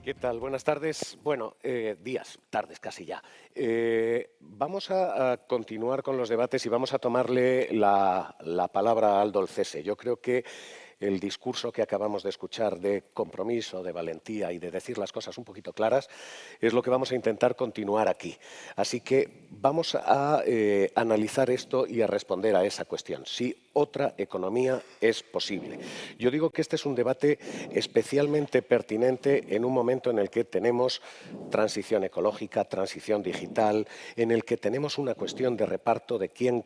¿Qué tal? Buenas tardes. Bueno, días, tardes casi ya. Vamos a continuar con los debates y vamos a tomarle la palabra a Aldo Olcese. Yo creo que el discurso que acabamos de escuchar de compromiso, de valentía y de decir las cosas un poquito claras es lo que vamos a intentar continuar aquí. Así que vamos a analizar esto y a responder a esa cuestión. Si otra economía es posible. Yo digo que este es un debate especialmente pertinente en un momento en el que tenemos transición ecológica, transición digital, en el que tenemos una cuestión de reparto de quién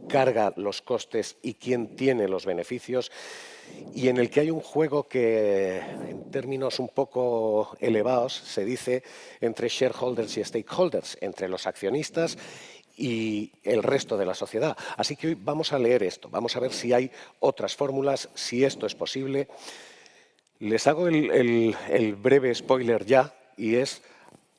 carga los costes y quién tiene los beneficios, y en el que hay un juego que, en términos un poco elevados, se dice entre shareholders y stakeholders, entre los accionistas y el resto de la sociedad. Así que hoy vamos a leer esto, vamos a ver si hay otras fórmulas, si esto es posible. Les hago el breve spoiler ya, y es: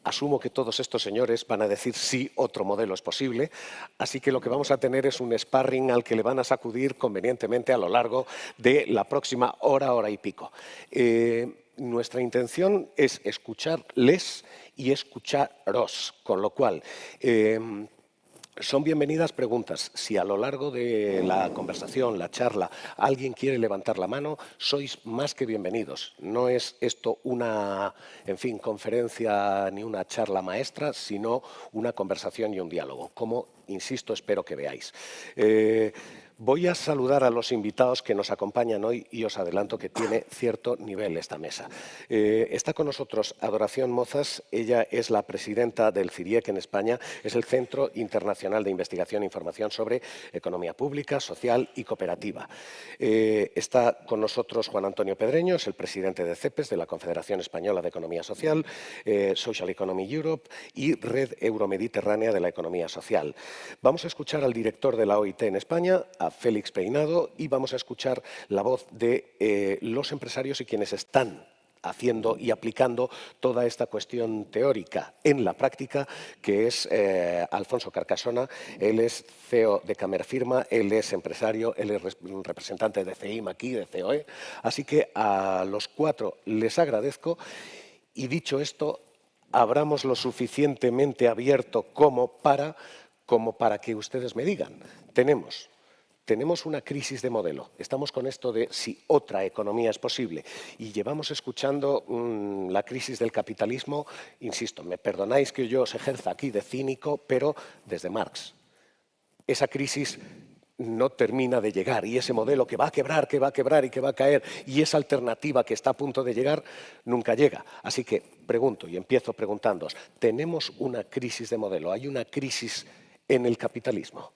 asumo que todos estos señores van a decir sí, otro modelo es posible, así que lo que vamos a tener es un sparring al que le van a sacudir convenientemente a lo largo de la próxima hora, hora y pico. Nuestra intención es escucharles y escucharos, con lo cual son bienvenidas preguntas. Si a lo largo de la conversación, la charla, alguien quiere levantar la mano, sois más que bienvenidos. No es esto una, en fin, conferencia ni una charla maestra, sino una conversación y un diálogo, como, insisto, espero que veáis. Voy a saludar a los invitados que nos acompañan hoy y os adelanto que tiene cierto nivel esta mesa. Está con nosotros Adoración Mozas, ella es la presidenta del CIRIEC en España, es el Centro Internacional de Investigación e Información sobre Economía Pública, Social y Cooperativa. Está con nosotros Juan Antonio Pedreño, es el presidente de CEPES, de la Confederación Española de Economía Social, Social Economy Europe y Red Euromediterránea de la Economía Social. Vamos a escuchar al director de la OIT en España, a Félix Peinado, y vamos a escuchar la voz de los empresarios y quienes están haciendo y aplicando toda esta cuestión teórica en la práctica, que es Alfonso Carcasona. Él es CEO de Camerfirma, él es empresario, él es representante de CEIM aquí, de COE. Así que a los cuatro les agradezco, y dicho esto, abramos lo suficientemente abierto como para que ustedes me digan. Tenemos una crisis de modelo. Estamos con esto de si otra economía es posible. Y llevamos escuchando la crisis del capitalismo, insisto, me perdonáis que yo os ejerza aquí de cínico, pero desde Marx. Esa crisis no termina de llegar, y ese modelo que va a quebrar y que va a caer, y esa alternativa que está a punto de llegar, nunca llega. Así que pregunto, y empiezo preguntándoos, ¿tenemos una crisis de modelo? ¿Hay una crisis en el capitalismo?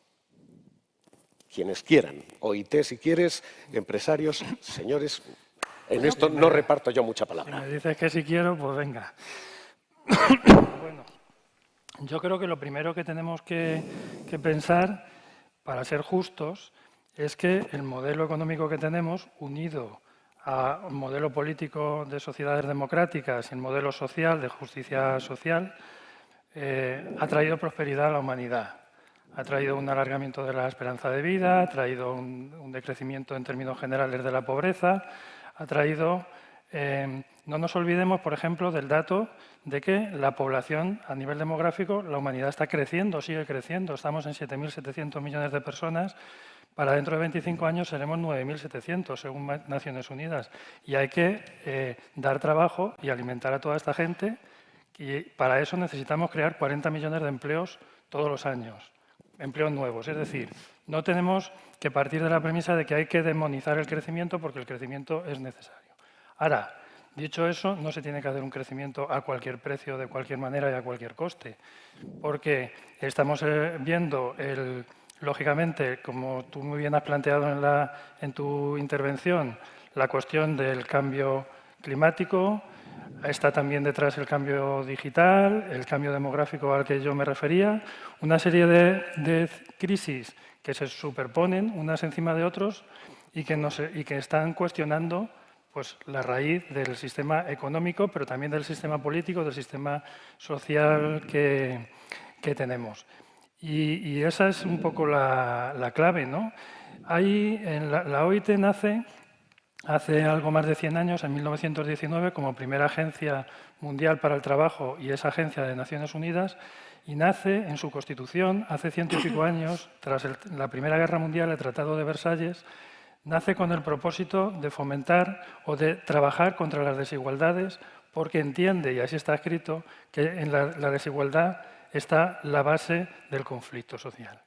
Quienes quieran, OIT si quieres, empresarios, señores, en esto no reparto yo mucha palabra. Si me dices que si quiero, pues venga. Bueno, yo creo que lo primero que tenemos que pensar, para ser justos, es que el modelo económico que tenemos, unido a un modelo político de sociedades democráticas y el modelo social, de justicia social, ha traído prosperidad a la humanidad. Ha traído un alargamiento de la esperanza de vida, ha traído un decrecimiento en términos generales de la pobreza, ha traído... no nos olvidemos, por ejemplo, del dato de que la población a nivel demográfico, la humanidad está creciendo, sigue creciendo. Estamos en 7.700 millones de personas. Para dentro de 25 años seremos 9.700, según Naciones Unidas. Y hay que dar trabajo y alimentar a toda esta gente. Y para eso necesitamos crear 40 millones de empleos todos los años. Empleos nuevos. Es decir, no tenemos que partir de la premisa de que hay que demonizar el crecimiento porque el crecimiento es necesario. Ahora, dicho eso, no se tiene que hacer un crecimiento a cualquier precio, de cualquier manera y a cualquier coste, porque estamos viendo, lógicamente, como tú muy bien has planteado en tu intervención, la cuestión del cambio climático. Está también detrás el cambio digital, el cambio demográfico al que yo me refería, una serie de crisis que se superponen unas encima de otros y que están cuestionando pues, la raíz del sistema económico, pero también del sistema político, del sistema social que tenemos. Y esa es un poco la clave, ¿no? La OIT nace hace algo más de 100 años, en 1919, como primera agencia mundial para el trabajo y esa agencia de Naciones Unidas, y nace en su constitución, hace 100 y pico años, tras la Primera Guerra Mundial, el Tratado de Versalles, nace con el propósito de fomentar o de trabajar contra las desigualdades, porque entiende, y así está escrito, que en la desigualdad está la base del conflicto social.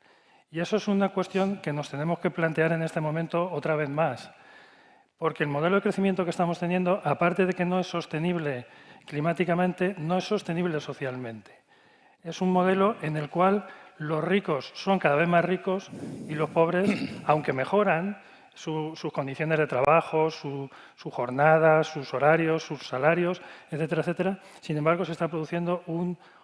Y eso es una cuestión que nos tenemos que plantear en este momento otra vez más, porque el modelo de crecimiento que estamos teniendo, aparte de que no es sostenible climáticamente, no es sostenible socialmente. Es un modelo en el cual los ricos son cada vez más ricos y los pobres, aunque mejoran sus condiciones de trabajo, su jornada, sus horarios, sus salarios, etcétera, etcétera, sin embargo se está produciendo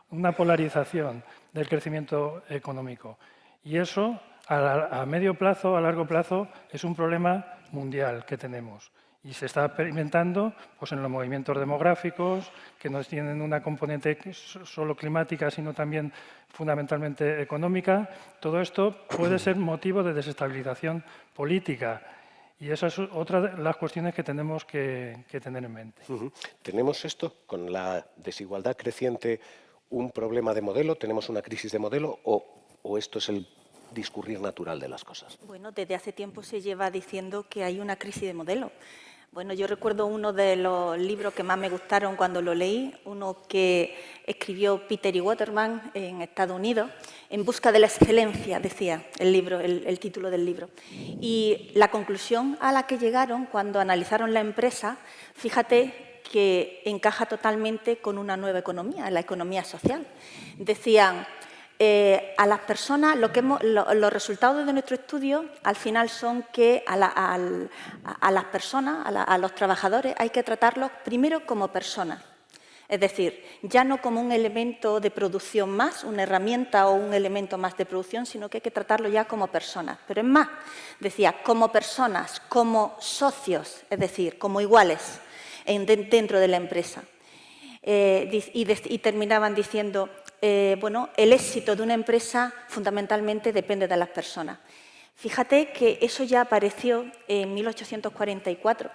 una polarización del crecimiento económico. Y eso, a medio plazo, a largo plazo, es un problema mundial que tenemos. Y se está experimentando pues, en los movimientos demográficos, que no tienen una componente solo climática, sino también fundamentalmente económica. Todo esto puede ser motivo de desestabilización política. Y esa es otra de las cuestiones que tenemos que tener en mente. ¿Tenemos esto, con la desigualdad creciente, un problema de modelo? ¿Tenemos una crisis de modelo? ¿O esto es el discurrir natural de las cosas? Bueno, desde hace tiempo se lleva diciendo que hay una crisis de modelo. Bueno, yo recuerdo uno de los libros que más me gustaron cuando lo leí, uno que escribió Peter E. Waterman en Estados Unidos, En busca de la excelencia, decía el libro, el título del libro. Y la conclusión a la que llegaron cuando analizaron la empresa, fíjate que encaja totalmente con una nueva economía, la economía social. Decían, a las personas, los resultados de nuestro estudio al final son que a las personas, a los trabajadores, hay que tratarlos primero como personas. Es decir, ya no como un elemento de producción más, una herramienta o un elemento más de producción, sino que hay que tratarlo ya como personas. Pero es más, decía, como personas, como socios, es decir, como iguales dentro de la empresa. Y terminaban diciendo, bueno, el éxito de una empresa fundamentalmente depende de las personas. Fíjate que eso ya apareció en 1844,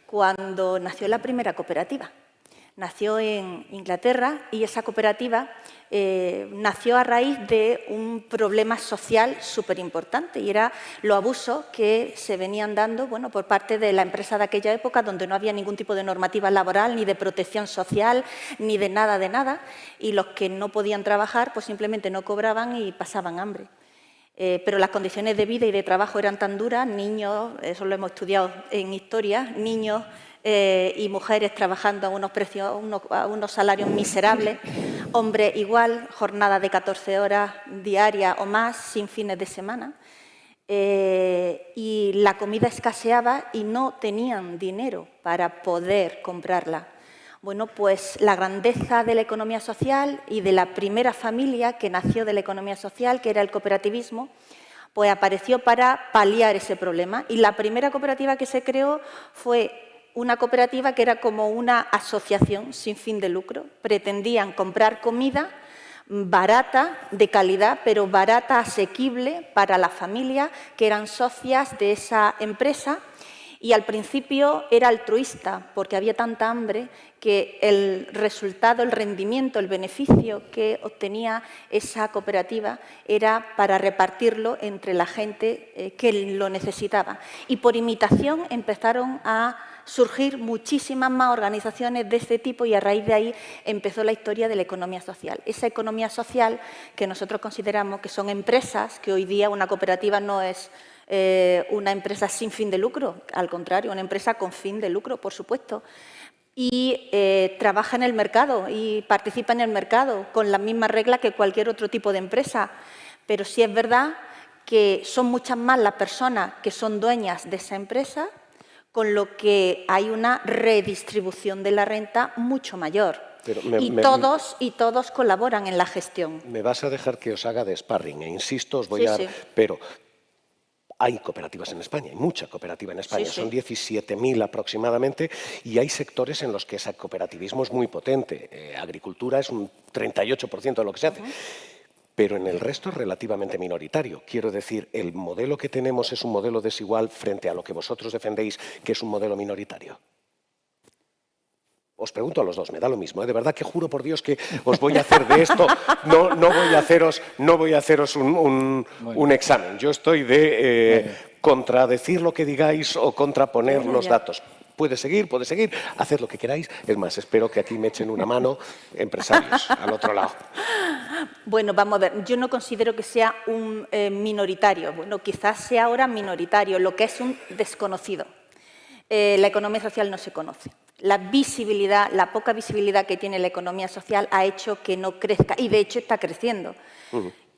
cuando nació la primera cooperativa. Nació en Inglaterra y esa cooperativa nació a raíz de un problema social súper importante y era los abusos que se venían dando por parte de la empresa de aquella época, donde no había ningún tipo de normativa laboral, ni de protección social, ni de nada, y los que no podían trabajar pues simplemente no cobraban y pasaban hambre. Pero las condiciones de vida y de trabajo eran tan duras, niños, eso lo hemos estudiado en historia, niños y mujeres trabajando a unos precios, a unos salarios miserables, hombres igual, jornada de 14 horas diarias o más, sin fines de semana. Y la comida escaseaba y no tenían dinero para poder comprarla. Bueno, pues la grandeza de la economía social y de la primera familia que nació de la economía social, que era el cooperativismo, pues apareció para paliar ese problema. Y la primera cooperativa que se creó fue una cooperativa que era como una asociación sin fin de lucro. Pretendían comprar comida barata, de calidad, pero barata, asequible para las familias que eran socias de esa empresa. Y al principio era altruista, porque había tanta hambre que el resultado, el rendimiento, el beneficio que obtenía esa cooperativa era para repartirlo entre la gente que lo necesitaba. Y por imitación empezaron a surgir muchísimas más organizaciones de este tipo y a raíz de ahí empezó la historia de la economía social. Esa economía social que nosotros consideramos que son empresas, que hoy día una cooperativa no es una empresa sin fin de lucro, al contrario, una empresa con fin de lucro, por supuesto, y trabaja en el mercado y participa en el mercado con las mismas reglas que cualquier otro tipo de empresa. Pero sí es verdad que son muchas más las personas que son dueñas de esa empresa, con lo que hay una redistribución de la renta mucho mayor. Y todos colaboran en la gestión. Me vas a dejar que os haga de sparring, insisto, os voy a... Sí. Pero hay cooperativas en España, hay mucha cooperativa en España, son 17.000 aproximadamente, y hay sectores en los que ese cooperativismo es muy potente. Agricultura es un 38% de lo que se hace. pero en el resto es relativamente minoritario. Quiero decir, el modelo que tenemos es un modelo desigual frente a lo que vosotros defendéis, que es un modelo minoritario. Os pregunto a los dos, me da lo mismo, ¿eh? De verdad que juro por Dios que os voy a hacer de esto, no voy a haceros un examen. Yo estoy de contradecir lo que digáis o contraponer los datos. Puede seguir, haced lo que queráis. Es más, espero que aquí me echen una mano empresarios al otro lado. Bueno, vamos a ver, yo no considero que sea un minoritario. Bueno, quizás sea ahora minoritario, lo que es un desconocido. La economía social no se conoce. La visibilidad, la poca visibilidad que tiene la economía social ha hecho que no crezca y, de hecho, está creciendo.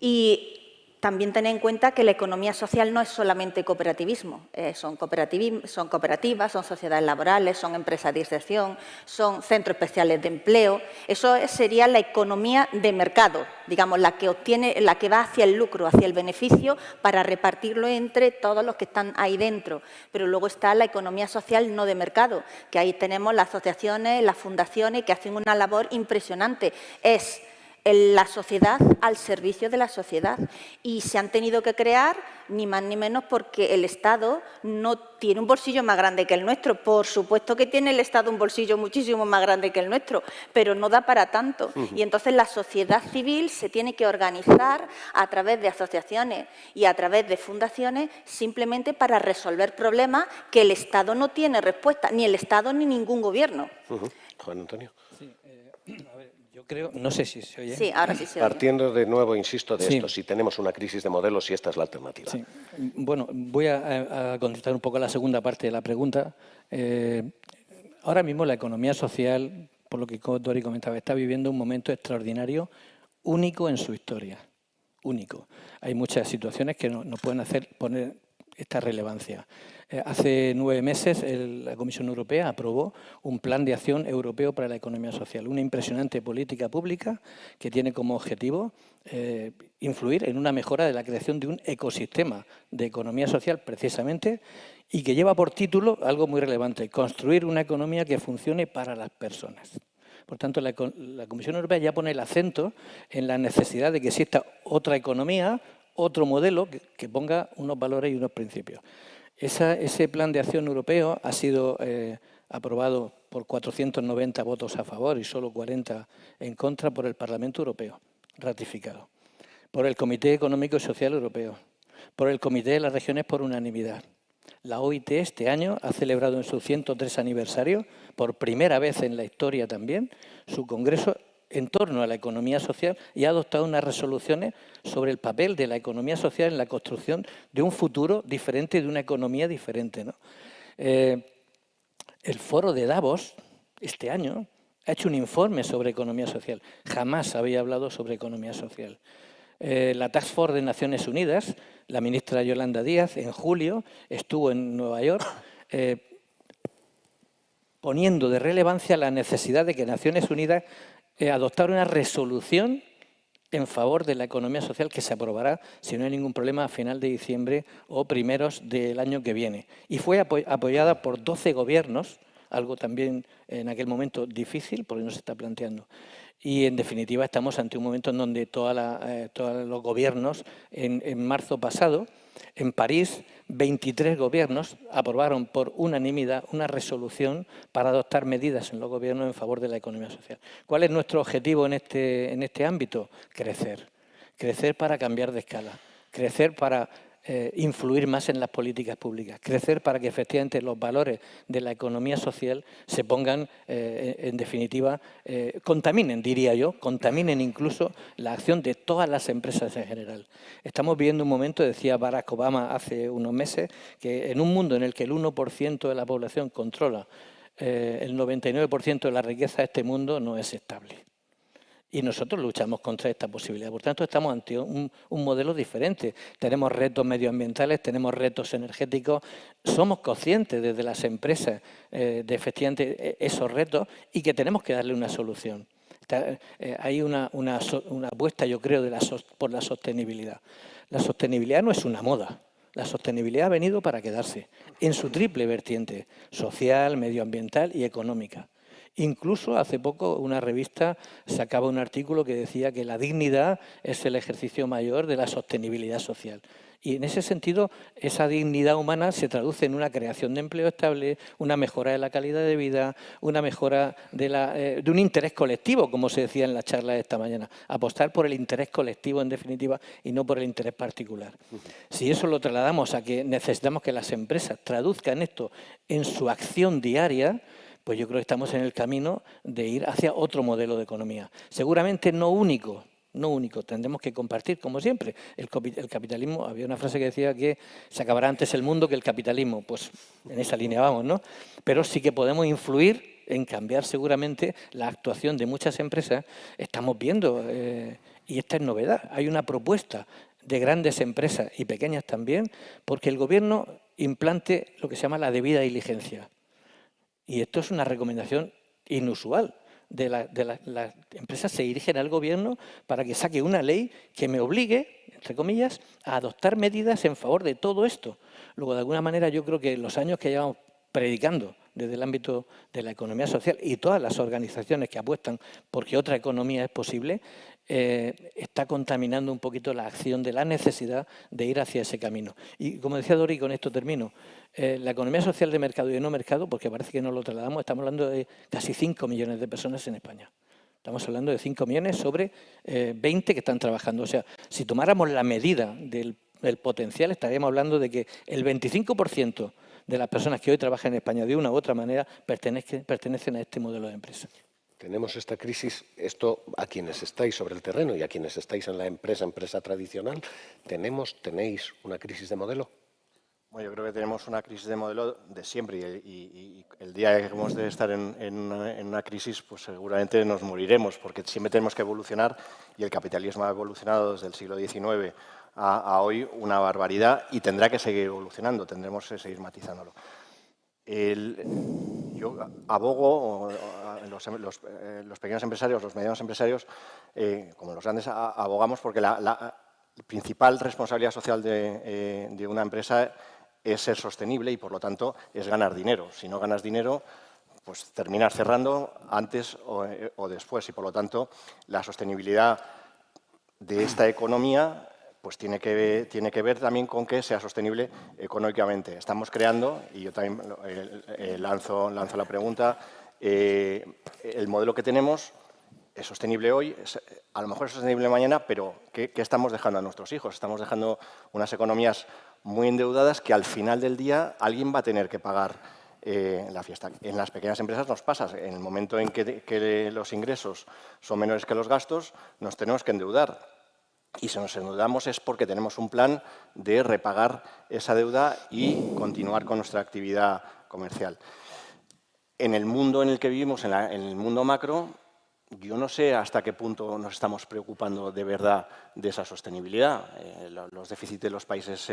Y también tener en cuenta que la economía social no es solamente cooperativismo. Son cooperativas, son sociedades laborales, son empresas de inserción, son centros especiales de empleo. Eso sería la economía de mercado, digamos, la que va hacia el lucro, hacia el beneficio, para repartirlo entre todos los que están ahí dentro. Pero luego está la economía social no de mercado, que ahí tenemos las asociaciones, las fundaciones, que hacen una labor impresionante. Es la sociedad al servicio de la sociedad, y se han tenido que crear ni más ni menos porque el Estado no tiene un bolsillo más grande que el nuestro. Por supuesto que tiene el Estado un bolsillo muchísimo más grande que el nuestro, pero no da para tanto. Y entonces la sociedad civil se tiene que organizar a través de asociaciones y a través de fundaciones, simplemente para resolver problemas que el Estado no tiene respuesta, ni el Estado ni ningún gobierno. Juan Antonio. Sí, a ver, yo creo, no sé si se oye. Sí, ahora sí se oye. Partiendo de nuevo, insisto, de esto, si tenemos una crisis de modelos, y esta es la alternativa. Sí. Bueno, voy a contestar un poco la segunda parte de la pregunta. Ahora mismo la economía social, por lo que Dori comentaba, está viviendo un momento extraordinario, único en su historia. Único. Hay muchas situaciones que nos pueden poner esta relevancia. Hace 9 meses la Comisión Europea aprobó un plan de acción europeo para la economía social, una impresionante política pública que tiene como objetivo influir en una mejora de la creación de un ecosistema de economía social, precisamente, y que lleva por título algo muy relevante: construir una economía que funcione para las personas. Por tanto, la Comisión Europea ya pone el acento en la necesidad de que exista otra economía, otro modelo que ponga unos valores y unos principios. Ese plan de acción europeo ha sido aprobado por 490 votos a favor y solo 40 en contra por el Parlamento Europeo, ratificado, por el Comité Económico y Social Europeo, por el Comité de las Regiones por unanimidad. La OIT este año ha celebrado en su 103 aniversario, por primera vez en la historia también, su congreso en torno a la economía social, y ha adoptado unas resoluciones sobre el papel de la economía social en la construcción de un futuro diferente, de una economía diferente, ¿no? El foro de Davos, este año, ha hecho un informe sobre economía social. Jamás había hablado sobre economía social. La Task Force de Naciones Unidas, la ministra Yolanda Díaz, en julio, estuvo en Nueva York poniendo de relevancia la necesidad de que Naciones Unidas adoptar una resolución en favor de la economía social que se aprobará, si no hay ningún problema, a final de diciembre o primeros del año que viene. Y fue apoyada por 12 gobiernos, algo también en aquel momento difícil porque no se está planteando. Y, en definitiva, estamos ante un momento en donde todos los gobiernos, en marzo pasado, en París, 23 gobiernos aprobaron por unanimidad una resolución para adoptar medidas en los gobiernos en favor de la economía social. ¿Cuál es nuestro objetivo en este ámbito? Crecer. Crecer para cambiar de escala. Crecer para influir más en las políticas públicas. Crecer para que efectivamente los valores de la economía social se pongan, en definitiva, contaminen, diría yo, contaminen incluso la acción de todas las empresas en general. Estamos viviendo un momento, decía Barack Obama hace unos meses, que en un mundo en el que el 1% de la población controla el 99% de la riqueza de este mundo, no es estable. Y nosotros luchamos contra esta posibilidad. Por tanto, estamos ante un modelo diferente. Tenemos retos medioambientales, tenemos retos energéticos. Somos conscientes desde las empresas de efectivamente esos retos y que tenemos que darle una solución. Hay una apuesta, yo creo, por la sostenibilidad. La sostenibilidad no es una moda. La sostenibilidad ha venido para quedarse en su triple vertiente: social, medioambiental y económica. Incluso hace poco una revista sacaba un artículo que decía que la dignidad es el ejercicio mayor de la sostenibilidad social. Y en ese sentido, esa dignidad humana se traduce en una creación de empleo estable, una mejora de la calidad de vida, una mejora de un interés colectivo, como se decía en la charla de esta mañana. Apostar por el interés colectivo, en definitiva, y no por el interés particular. Si eso lo trasladamos a que necesitamos que las empresas traduzcan esto en su acción diaria, pues yo creo que estamos en el camino de ir hacia otro modelo de economía. Seguramente no único, tendremos que compartir, como siempre. El capitalismo, había una frase que decía que se acabará antes el mundo que el capitalismo. Pues en esa línea vamos, ¿no? Pero sí que podemos influir en cambiar seguramente la actuación de muchas empresas. Estamos viendo, y esta es novedad, hay una propuesta de grandes empresas y pequeñas también, porque el Gobierno implante lo que se llama la debida diligencia. Y esto es una recomendación inusual. Las empresas se dirigen al Gobierno para que saque una ley que me obligue, entre comillas, a adoptar medidas en favor de todo esto. Luego, de alguna manera, yo creo que los años que llevamos predicando desde el ámbito de la economía social y todas las organizaciones que apuestan porque otra economía es posible, está contaminando un poquito la acción de la necesidad de ir hacia ese camino. Y como decía Dori, con esto termino, la economía social de mercado y de no mercado, porque parece que no lo trasladamos, estamos hablando de casi 5 millones de personas en España. Estamos hablando de 5 millones sobre 20 que están trabajando. O sea, si tomáramos la medida del potencial, estaríamos hablando de que el 25% de las personas que hoy trabajan en España de una u otra manera pertenecen a este modelo de empresa. Tenemos esta crisis, esto a quienes estáis sobre el terreno y a quienes estáis en la empresa tradicional, ¿tenéis una crisis de modelo? Bueno, yo creo que tenemos una crisis de modelo de siempre y el día que hemos de estar en una crisis, pues seguramente nos moriremos, porque siempre tenemos que evolucionar y el capitalismo ha evolucionado desde el siglo XIX a hoy una barbaridad y tendrá que seguir evolucionando, tendremos que seguir matizándolo. Yo abogo, los pequeños empresarios, los medianos empresarios, como los grandes, abogamos porque la principal responsabilidad social de una empresa es ser sostenible y, por lo tanto, es ganar dinero. Si no ganas dinero, pues terminas cerrando antes o después. Y, por lo tanto, la sostenibilidad de esta economía pues tiene que ver también con que sea sostenible económicamente. Estamos creando, y yo también lanzo la pregunta, el modelo que tenemos es sostenible hoy, a lo mejor es sostenible mañana, pero ¿qué estamos dejando a nuestros hijos? Estamos dejando unas economías muy endeudadas que al final del día alguien va a tener que pagar la fiesta. En las pequeñas empresas nos pasa, en el momento en que los ingresos son menores que los gastos, nos tenemos que endeudar. Y si nos endeudamos es porque tenemos un plan de repagar esa deuda y continuar con nuestra actividad comercial. En el mundo en el que vivimos, en el mundo macro, yo no sé hasta qué punto nos estamos preocupando de verdad de esa sostenibilidad. Los déficits de los países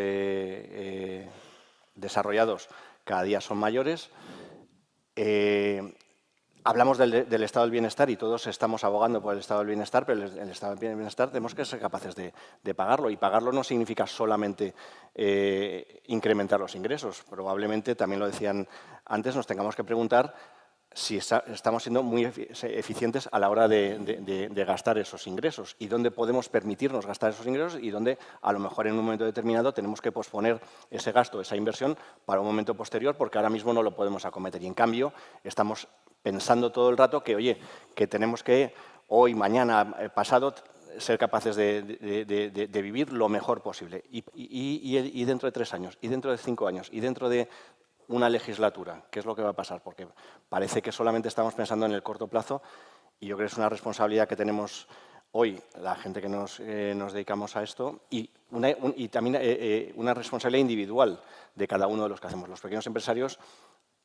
desarrollados cada día son mayores. Hablamos del estado del bienestar y todos estamos abogando por el estado del bienestar, pero el estado del bienestar tenemos que ser capaces de pagarlo. Y pagarlo no significa solamente incrementar los ingresos. Probablemente, también lo decían antes, nos tengamos que preguntar si estamos siendo muy eficientes a la hora de gastar esos ingresos y dónde podemos permitirnos gastar esos ingresos y dónde a lo mejor en un momento determinado tenemos que posponer ese gasto, esa inversión para un momento posterior porque ahora mismo no lo podemos acometer. Y en cambio estamos pensando todo el rato que, oye, que tenemos que hoy, mañana, pasado, ser capaces de vivir lo mejor posible. Y dentro de 3 años, y dentro de 5 años, y dentro de una legislatura, ¿qué es lo que va a pasar? Porque parece que solamente estamos pensando en el corto plazo y yo creo que es una responsabilidad que tenemos hoy, la gente que nos dedicamos a esto, y también una responsabilidad individual de cada uno de los que hacemos. Los pequeños empresarios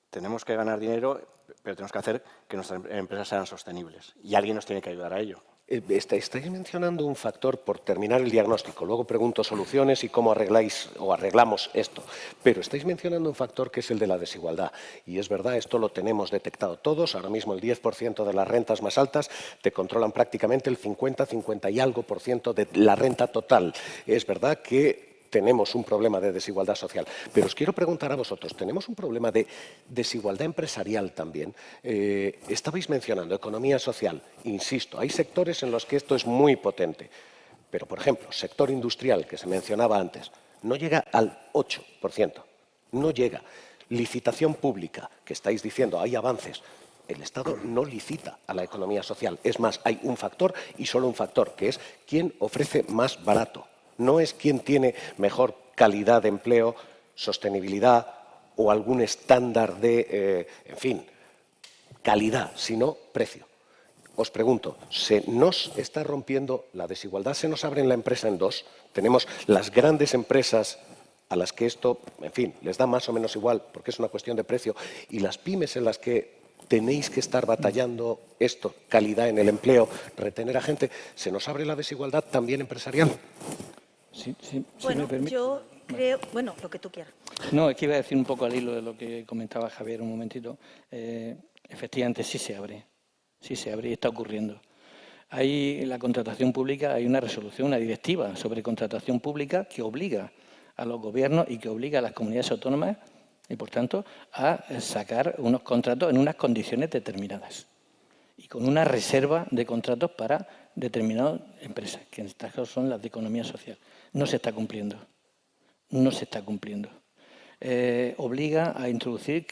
tenemos que ganar dinero, pero tenemos que hacer que nuestras empresas sean sostenibles y alguien nos tiene que ayudar a ello. Estáis mencionando un factor, por terminar el diagnóstico, luego pregunto soluciones y cómo arregláis o arreglamos esto, pero estáis mencionando un factor que es el de la desigualdad. Y es verdad, esto lo tenemos detectado todos. Ahora mismo el 10% de las rentas más altas te controlan prácticamente el 50 y algo % de la renta total. Es verdad que tenemos un problema de desigualdad social. Pero os quiero preguntar a vosotros, ¿tenemos un problema de desigualdad empresarial también? Estabais mencionando economía social. Insisto, hay sectores en los que esto es muy potente. Pero, por ejemplo, sector industrial, que se mencionaba antes, no llega al 8%. No llega. Licitación pública, que estáis diciendo, hay avances. El Estado no licita a la economía social. Es más, hay un factor y solo un factor, que es quién ofrece más barato. No es quién tiene mejor calidad de empleo, sostenibilidad o algún estándar de, en fin, calidad, sino precio. Os pregunto, ¿se nos está rompiendo la desigualdad? ¿Se nos abre la empresa en dos? Tenemos las grandes empresas a las que esto, en fin, les da más o menos igual porque es una cuestión de precio, y las pymes en las que tenéis que estar batallando esto, calidad en el empleo, retener a gente. ¿Se nos abre la desigualdad también empresarial? Sí, bueno, me permite. yo creo... Bueno, lo que tú quieras. No, es que iba a decir un poco al hilo de lo que comentaba Javier un momentito. Efectivamente, sí se abre y está ocurriendo. Hay en la contratación pública, hay una resolución, una directiva sobre contratación pública que obliga a los gobiernos y que obliga a las comunidades autónomas y, por tanto, a sacar unos contratos en unas condiciones determinadas y con una reserva de contratos para determinadas empresas, que en este caso son las de economía social. No se está cumpliendo. No se está cumpliendo. Obliga a introducir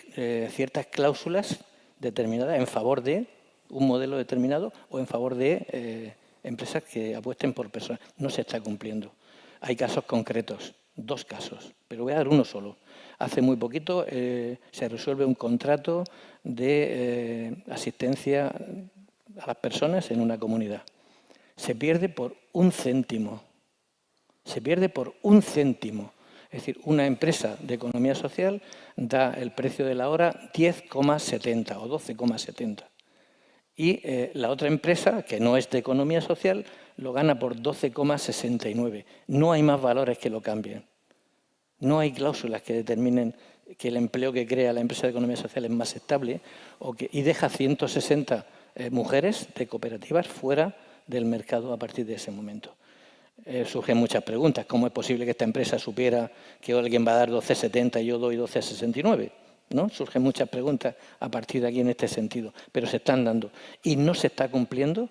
ciertas cláusulas determinadas en favor de un modelo determinado o en favor de empresas que apuesten por personas. No se está cumpliendo. Hay casos concretos, 2 casos, pero voy a dar uno solo. Hace muy poquito se resuelve un contrato de asistencia a las personas en una comunidad. Se pierde por 1 céntimo. Se pierde por 1 céntimo. Es decir, una empresa de economía social da el precio de la hora 10,70 o 12,70. Y la otra empresa, que no es de economía social, lo gana por 12,69. No hay más valores que lo cambien. No hay cláusulas que determinen que el empleo que crea la empresa de economía social es más estable y deja 160 mujeres de cooperativas fuera del mercado a partir de ese momento. Surgen muchas preguntas. ¿Cómo es posible que esta empresa supiera que alguien va a dar 12,70 y yo doy 12,69? ¿No? Surgen muchas preguntas a partir de aquí en este sentido, pero se están dando. Y no se está cumpliendo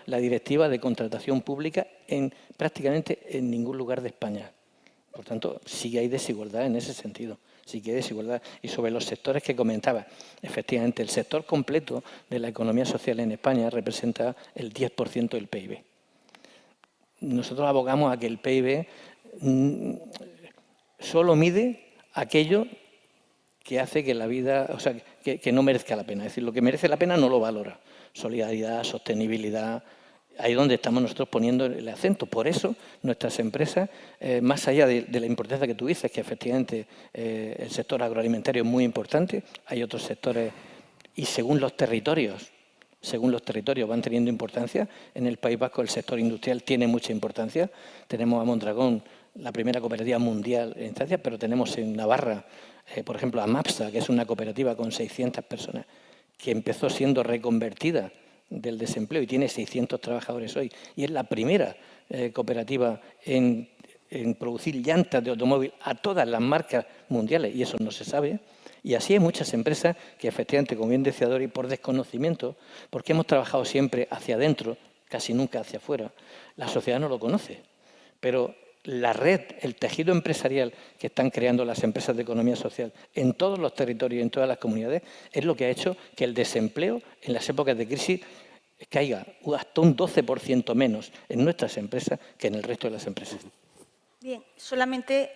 la directiva de contratación pública prácticamente en ningún lugar de España. Por tanto, sí hay desigualdad en ese sentido. Sí que hay desigualdad. Y sobre los sectores que comentaba, efectivamente, el sector completo de la economía social en España representa el 10% del PIB. Nosotros abogamos a que el PIB solo mide aquello que hace que la vida, o sea, que no merezca la pena. Es decir, lo que merece la pena no lo valora. Solidaridad, sostenibilidad, ahí es donde estamos nosotros poniendo el acento. Por eso nuestras empresas, más allá de la importancia que tú dices, que efectivamente el sector agroalimentario es muy importante, hay otros sectores y según los territorios van teniendo importancia. En el País Vasco el sector industrial tiene mucha importancia. Tenemos a Mondragón, la primera cooperativa mundial en instancia, pero tenemos en Navarra, por ejemplo, a MAPSA, que es una cooperativa con 600 personas, que empezó siendo reconvertida del desempleo y tiene 600 trabajadores hoy. Y es la primera cooperativa en producir llantas de automóvil a todas las marcas mundiales, y eso no se sabe. Y así hay muchas empresas que efectivamente, como bien decía Dori, por desconocimiento, porque hemos trabajado siempre hacia adentro, casi nunca hacia afuera, la sociedad no lo conoce. Pero la red, el tejido empresarial que están creando las empresas de economía social en todos los territorios y en todas las comunidades es lo que ha hecho que el desempleo en las épocas de crisis caiga hasta un 12% menos en nuestras empresas que en el resto de las empresas. Bien, solamente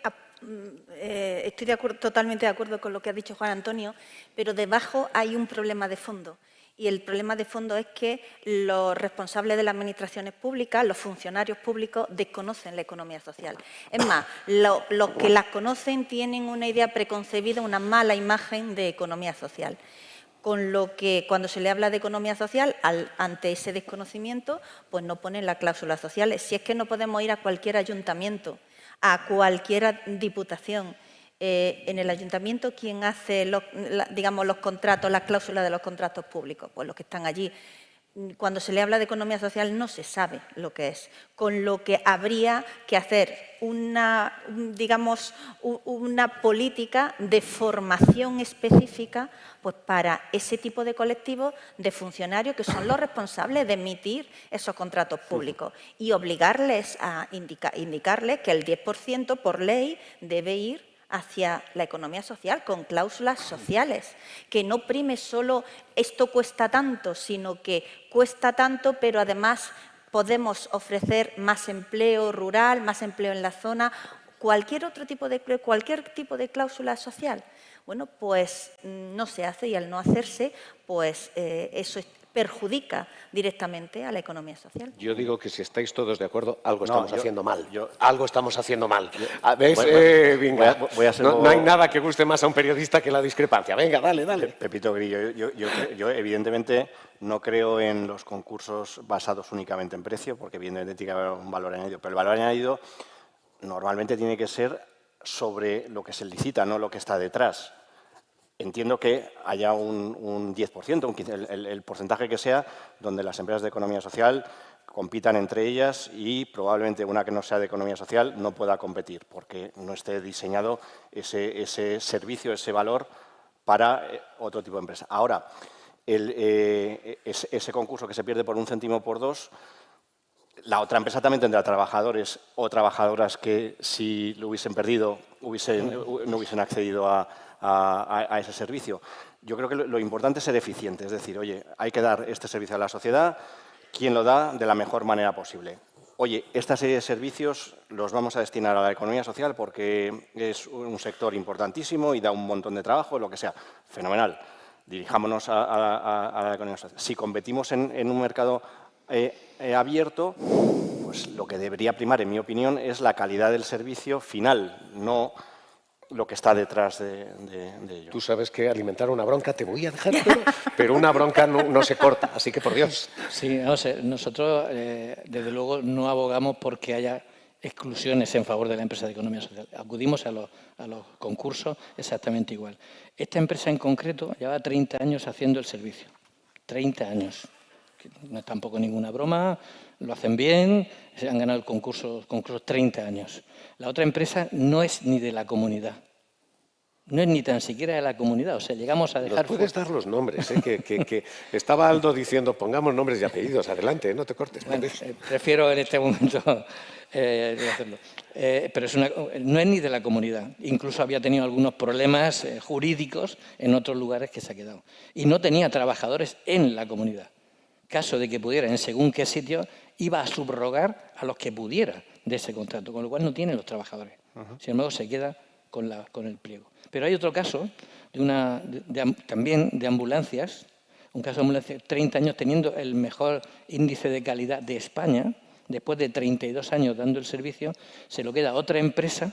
estoy totalmente de acuerdo con lo que ha dicho Juan Antonio, pero debajo hay un problema de fondo. Y el problema de fondo es que los responsables de las administraciones públicas, los funcionarios públicos, desconocen la economía social. Es más, los que las conocen tienen una idea preconcebida, una mala imagen de economía social. Con lo que cuando se le habla de economía social, ante ese desconocimiento, pues no ponen las cláusulas sociales. Si es que no podemos ir a cualquier ayuntamiento, a cualquier diputación. En el ayuntamiento, ¿quién hace los contratos, las cláusulas de los contratos públicos? Pues los que están allí. cuando se le habla de economía social no se sabe lo que es, con lo que habría que hacer digamos, una política de formación específica pues, para ese tipo de colectivos de funcionarios que son los responsables de emitir esos contratos públicos y obligarles a indicarles que el 10% por ley debe ir hacia la economía social, con cláusulas sociales, que no prime solo esto cuesta tanto, sino que cuesta tanto, pero además podemos ofrecer más empleo rural, más empleo en la zona, cualquier tipo de cláusula social. Bueno, pues no se hace y al no hacerse, pues eso perjudica directamente a la economía social. Yo digo que si estáis todos de acuerdo, algo estamos haciendo mal. Algo estamos haciendo mal. ¿Ves? Venga, no hay nada que guste más a un periodista que la discrepancia. Venga, dale. Pepito Grillo, yo evidentemente no creo en los concursos basados únicamente en precio, porque evidentemente tiene que haber un valor añadido. Pero el valor añadido normalmente tiene que ser sobre lo que se licita, no lo que está detrás. Entiendo que haya un 10%, un 15%, el porcentaje que sea, donde las empresas de economía social compitan entre ellas y probablemente una que no sea de economía social no pueda competir porque no esté diseñado ese servicio, ese valor para otro tipo de empresa. Ahora, ese concurso que se pierde por 1 céntimo por 2, la otra empresa también tendrá trabajadores o trabajadoras que si lo hubiesen perdido no hubiesen accedido a ese servicio. Yo creo que lo importante es ser eficiente, es decir, oye, hay que dar este servicio a la sociedad, ¿quién lo da de la mejor manera posible? Oye, esta serie de servicios los vamos a destinar a la economía social porque es un sector importantísimo y da un montón de trabajo, lo que sea. Fenomenal. Dirijámonos a la economía social. Si competimos en un mercado abierto, pues lo que debería primar, en mi opinión, es la calidad del servicio final, no lo que está detrás de ello. Tú sabes que alimentar una bronca, te voy a dejar, pero una bronca no se corta, así que por Dios. Sí, no sé, nosotros desde luego no abogamos porque haya exclusiones en favor de la empresa de economía social. Acudimos a los concursos exactamente igual. Esta empresa en concreto lleva 30 años haciendo el servicio. 30 años. No es tampoco ninguna broma, lo hacen bien, se han ganado el concurso 30 años. La otra empresa no es ni de la comunidad, no es ni tan siquiera de la comunidad, o sea, llegamos a dejar... Puedes dar los nombres, que estaba Aldo diciendo, pongamos nombres y apellidos, adelante, no te cortes. Bueno, prefiero en este momento no hacerlo. Pero no es ni de la comunidad, incluso había tenido algunos problemas jurídicos en otros lugares que se ha quedado. Y no tenía trabajadores en la comunidad. Caso de que pudiera, en según qué sitio, iba a subrogar a los que pudiera de ese contrato, con lo cual no tiene los trabajadores. Sin embargo, se queda con el pliego. Pero hay otro caso, también de ambulancias, un caso de ambulancias, 30 años teniendo el mejor índice de calidad de España, después de 32 años dando el servicio, se lo queda a otra empresa,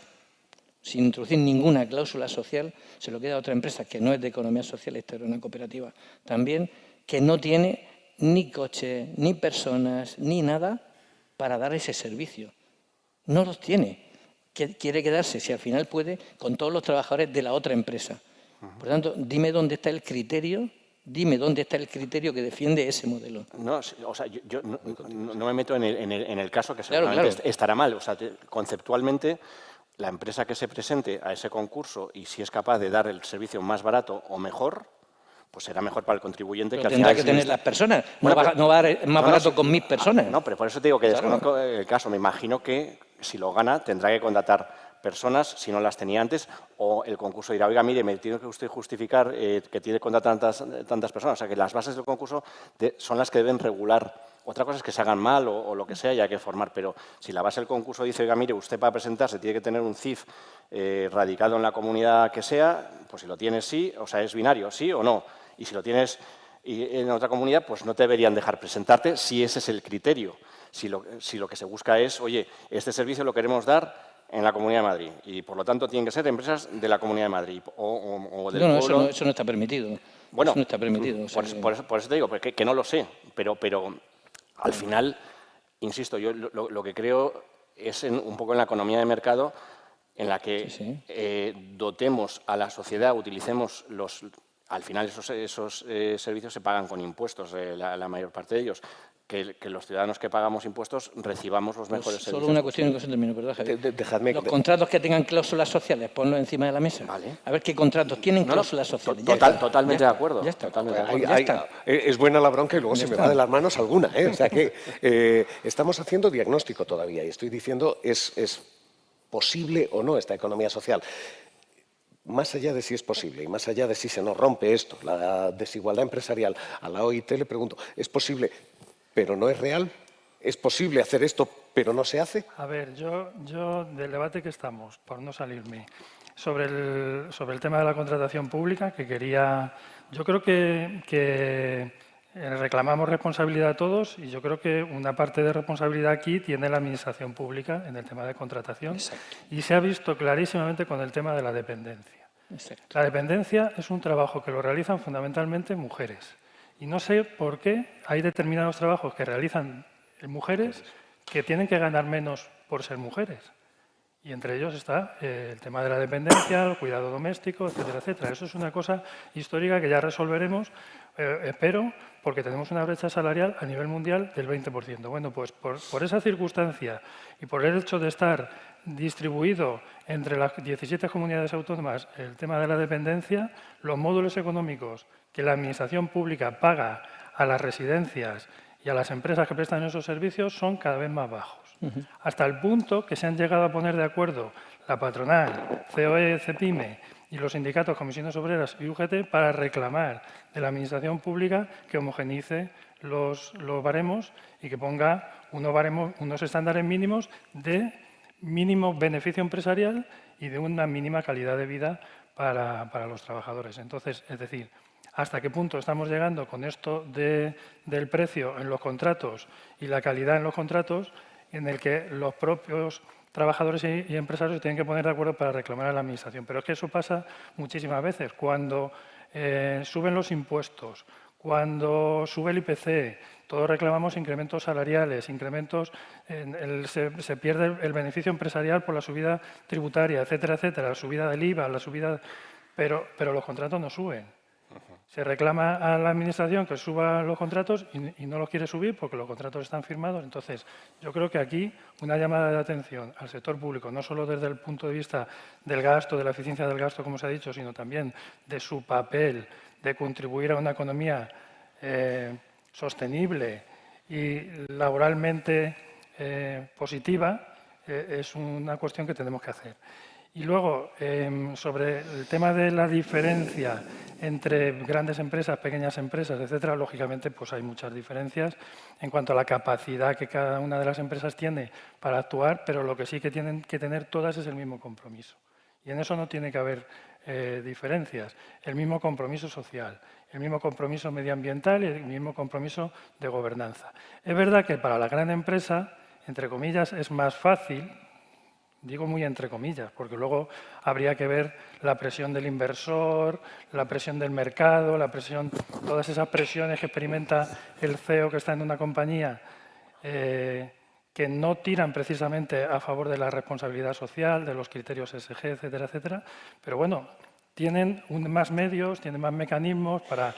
sin introducir ninguna cláusula social, se lo queda a otra empresa que no es de economía social, esta era una cooperativa también, que no tiene ni coche, ni personas, ni nada para dar ese servicio. No los tiene. Quiere quedarse, si al final puede, con todos los trabajadores de la otra empresa. Por tanto, dime dónde está el criterio, que defiende ese modelo. No, o sea, yo no me meto en el caso que seguramente estará mal. O sea, conceptualmente, la empresa que se presente a ese concurso y si es capaz de dar el servicio más barato o mejor, pues será mejor para el contribuyente. Pero que tendrá que tener las personas. No va a dar más barato con 1000 personas. No, pero por eso te digo que desconozco el caso. Me imagino que si lo gana tendrá que contratar personas si no las tenía antes o el concurso dirá, oiga, mire, me tiene que usted justificar que tiene que contratar tantas personas. O sea, que las bases del concurso son las que deben regular. Otra cosa es que se hagan mal o lo que sea y hay que formar, pero si la base del concurso dice, oiga, mire, usted para presentarse tiene que tener un CIF radicado en la comunidad que sea, pues si lo tienes sí, o sea, es binario, sí o no. Y si lo tienes en otra comunidad, pues no te deberían dejar presentarte si ese es el criterio. Si lo que se busca es, oye, este servicio lo queremos dar en la Comunidad de Madrid y, por lo tanto, tienen que ser empresas de la Comunidad de Madrid o del pueblo. Eso no está permitido. Bueno, eso no está permitido. Por eso te digo, que no lo sé, pero al final, insisto, yo lo que creo es un poco en la economía de mercado en la que dotemos a la sociedad, utilicemos al final esos servicios se pagan con impuestos, la mayor parte de ellos. Que los ciudadanos que pagamos impuestos recibamos los mejores servicios. Solo una cuestión que se termino, perdón, Javier. Dejadme... Los contratos que tengan cláusulas sociales, ponlos encima de la mesa. Vale. A ver qué contratos tienen cláusulas sociales. Totalmente de acuerdo. Ya está. Totalmente de acuerdo. Ya está. Es buena la bronca y luego se me va de las manos alguna. O sea que estamos haciendo diagnóstico todavía y estoy diciendo es posible o no esta economía social. Más allá de si es posible y más allá de si se nos rompe esto, la desigualdad empresarial, a la OIT le pregunto, ¿es posible pero no es real? ¿Es posible hacer esto pero no se hace? A ver, yo del debate que estamos, por no salirme, sobre el tema de la contratación pública, que quería... Yo creo que reclamamos responsabilidad a todos y yo creo que una parte de responsabilidad aquí tiene la Administración pública en el tema de contratación. Exacto. Y se ha visto clarísimamente con el tema de la dependencia. Exacto. La dependencia es un trabajo que lo realizan fundamentalmente mujeres. Y no sé por qué hay determinados trabajos que realizan mujeres que tienen que ganar menos por ser mujeres. Y entre ellos está el tema de la dependencia, el cuidado doméstico, etcétera, etcétera. Eso es una cosa histórica que ya resolveremos, espero, porque tenemos una brecha salarial a nivel mundial del 20%. Bueno, pues por esa circunstancia y por el hecho de estar distribuido entre las 17 comunidades autónomas el tema de la dependencia, los módulos económicos que la Administración pública paga a las residencias y a las empresas que prestan esos servicios son cada vez más bajos. Hasta el punto que se han llegado a poner de acuerdo la patronal, COE, CEPIME y los sindicatos, comisiones obreras y UGT para reclamar de la Administración pública que homogenice los baremos y que ponga unos estándares mínimos de mínimo beneficio empresarial y de una mínima calidad de vida para los trabajadores. Entonces, es decir, ¿hasta qué punto estamos llegando con esto del precio en los contratos y la calidad en los contratos en el que los propios trabajadores y empresarios se tienen que poner de acuerdo para reclamar a la Administración? Pero es que eso pasa muchísimas veces. Cuando suben los impuestos, cuando sube el IPC, todos reclamamos incrementos salariales, incrementos, se pierde el beneficio empresarial por la subida tributaria, etcétera, etcétera, la subida del IVA, la subida... Pero los contratos no suben. Se reclama a la Administración que suba los contratos y no los quiere subir porque los contratos están firmados. Entonces, yo creo que aquí una llamada de atención al sector público, no solo desde el punto de vista del gasto, de la eficiencia del gasto, como se ha dicho, sino también de su papel de contribuir a una economía sostenible y laboralmente positiva, es una cuestión que tenemos que hacer. Y luego, sobre el tema de la diferencia entre grandes empresas, pequeñas empresas, etcétera, lógicamente pues hay muchas diferencias en cuanto a la capacidad que cada una de las empresas tiene para actuar, pero lo que sí que tienen que tener todas es el mismo compromiso. Y en eso no tiene que haber diferencias. El mismo compromiso social, el mismo compromiso medioambiental y el mismo compromiso de gobernanza. Es verdad que para la gran empresa, entre comillas, es más fácil. Digo muy entre comillas, porque luego habría que ver la presión del inversor, la presión del mercado, todas esas presiones que experimenta el CEO que está en una compañía que no tiran precisamente a favor de la responsabilidad social, de los criterios ESG, etcétera, etcétera. Pero bueno, tienen más medios, tienen más mecanismos para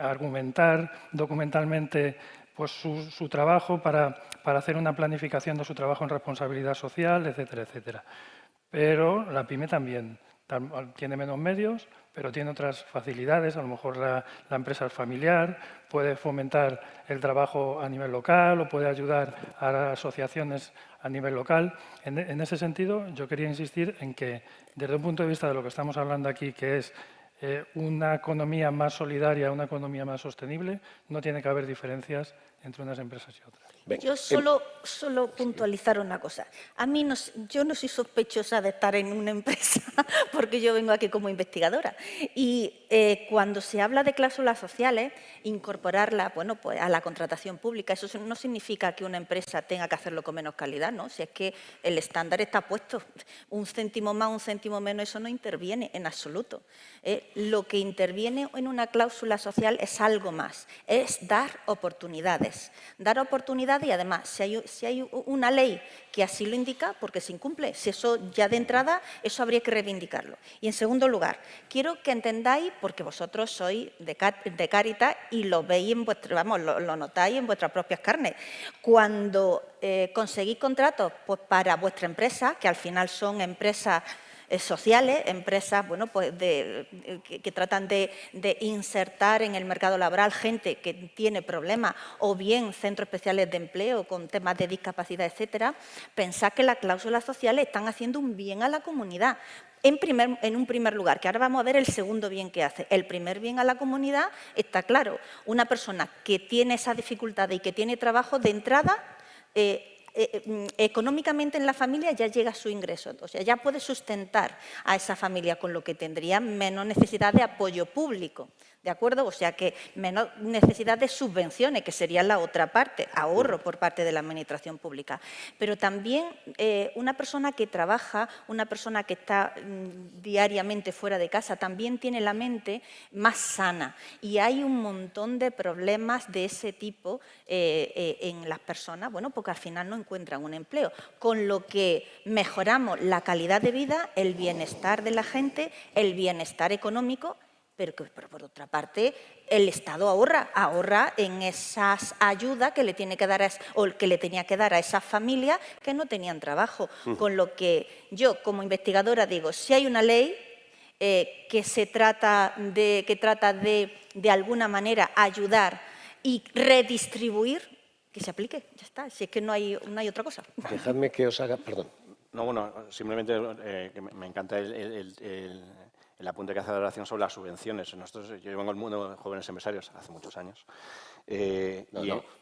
argumentar documentalmente pues su trabajo, para hacer una planificación de su trabajo en responsabilidad social, etcétera, etcétera. Pero la PYME también tiene menos medios, pero tiene otras facilidades. A lo mejor la empresa es familiar, puede fomentar el trabajo a nivel local o puede ayudar a las asociaciones a nivel local. En ese sentido, yo quería insistir en que, desde un punto de vista de lo que estamos hablando aquí, que es una economía más solidaria, una economía más sostenible, no tiene que haber diferencias entre unas empresas y otras. Yo solo puntualizar una cosa. Yo no soy sospechosa de estar en una empresa porque yo vengo aquí como investigadora. Y cuando se habla de cláusulas sociales, incorporarlas pues a la contratación pública, eso no significa que una empresa tenga que hacerlo con menos calidad, ¿no? Si es que el estándar está puesto. Un céntimo más, un céntimo menos, eso no interviene en absoluto. Lo que interviene en una cláusula social es algo más, es dar oportunidades. oportunidades. Dar oportunidades y, además, si hay una ley que así lo indica, porque se incumple. Si eso ya de entrada, eso habría que reivindicarlo. Y, en segundo lugar, quiero que entendáis, porque vosotros sois de Cáritas y lo veis lo notáis en vuestras propias carnes. Cuando conseguís contratos pues, para vuestra empresa, que al final son empresas sociales, empresas bueno, pues que tratan de insertar en el mercado laboral gente que tiene problemas, o bien centros especiales de empleo con temas de discapacidad, etcétera, pensad que las cláusulas sociales están haciendo un bien a la comunidad. En un primer lugar, que ahora vamos a ver el segundo bien que hace. El primer bien a la comunidad está claro. Una persona que tiene esa dificultad y que tiene trabajo, de entrada, económicamente en la familia ya llega su ingreso, o sea, ya puede sustentar a esa familia, con lo que tendría menos necesidad de apoyo público, ¿de acuerdo? O sea, que menos necesidad de subvenciones, que sería la otra parte, ahorro por parte de la administración pública. Pero también una persona que trabaja, una persona que está diariamente fuera de casa, también tiene la mente más sana, y hay un montón de problemas de ese tipo en las personas, bueno, porque al final no encuentran un empleo, con lo que mejoramos la calidad de vida, el bienestar de la gente, el bienestar económico, pero por otra parte el Estado ahorra en esas ayudas que le tiene que dar que le tenía que dar a esas familias que no tenían trabajo. Con lo que yo, como investigadora, digo, si hay una ley que trata de alguna manera ayudar y redistribuir, que se aplique, ya está, si es que no hay otra cosa. Dejadme que os haga, perdón. No, bueno, simplemente que me encanta el apunte que hace la relación sobre las subvenciones. Yo vengo del mundo de jóvenes empresarios hace muchos años.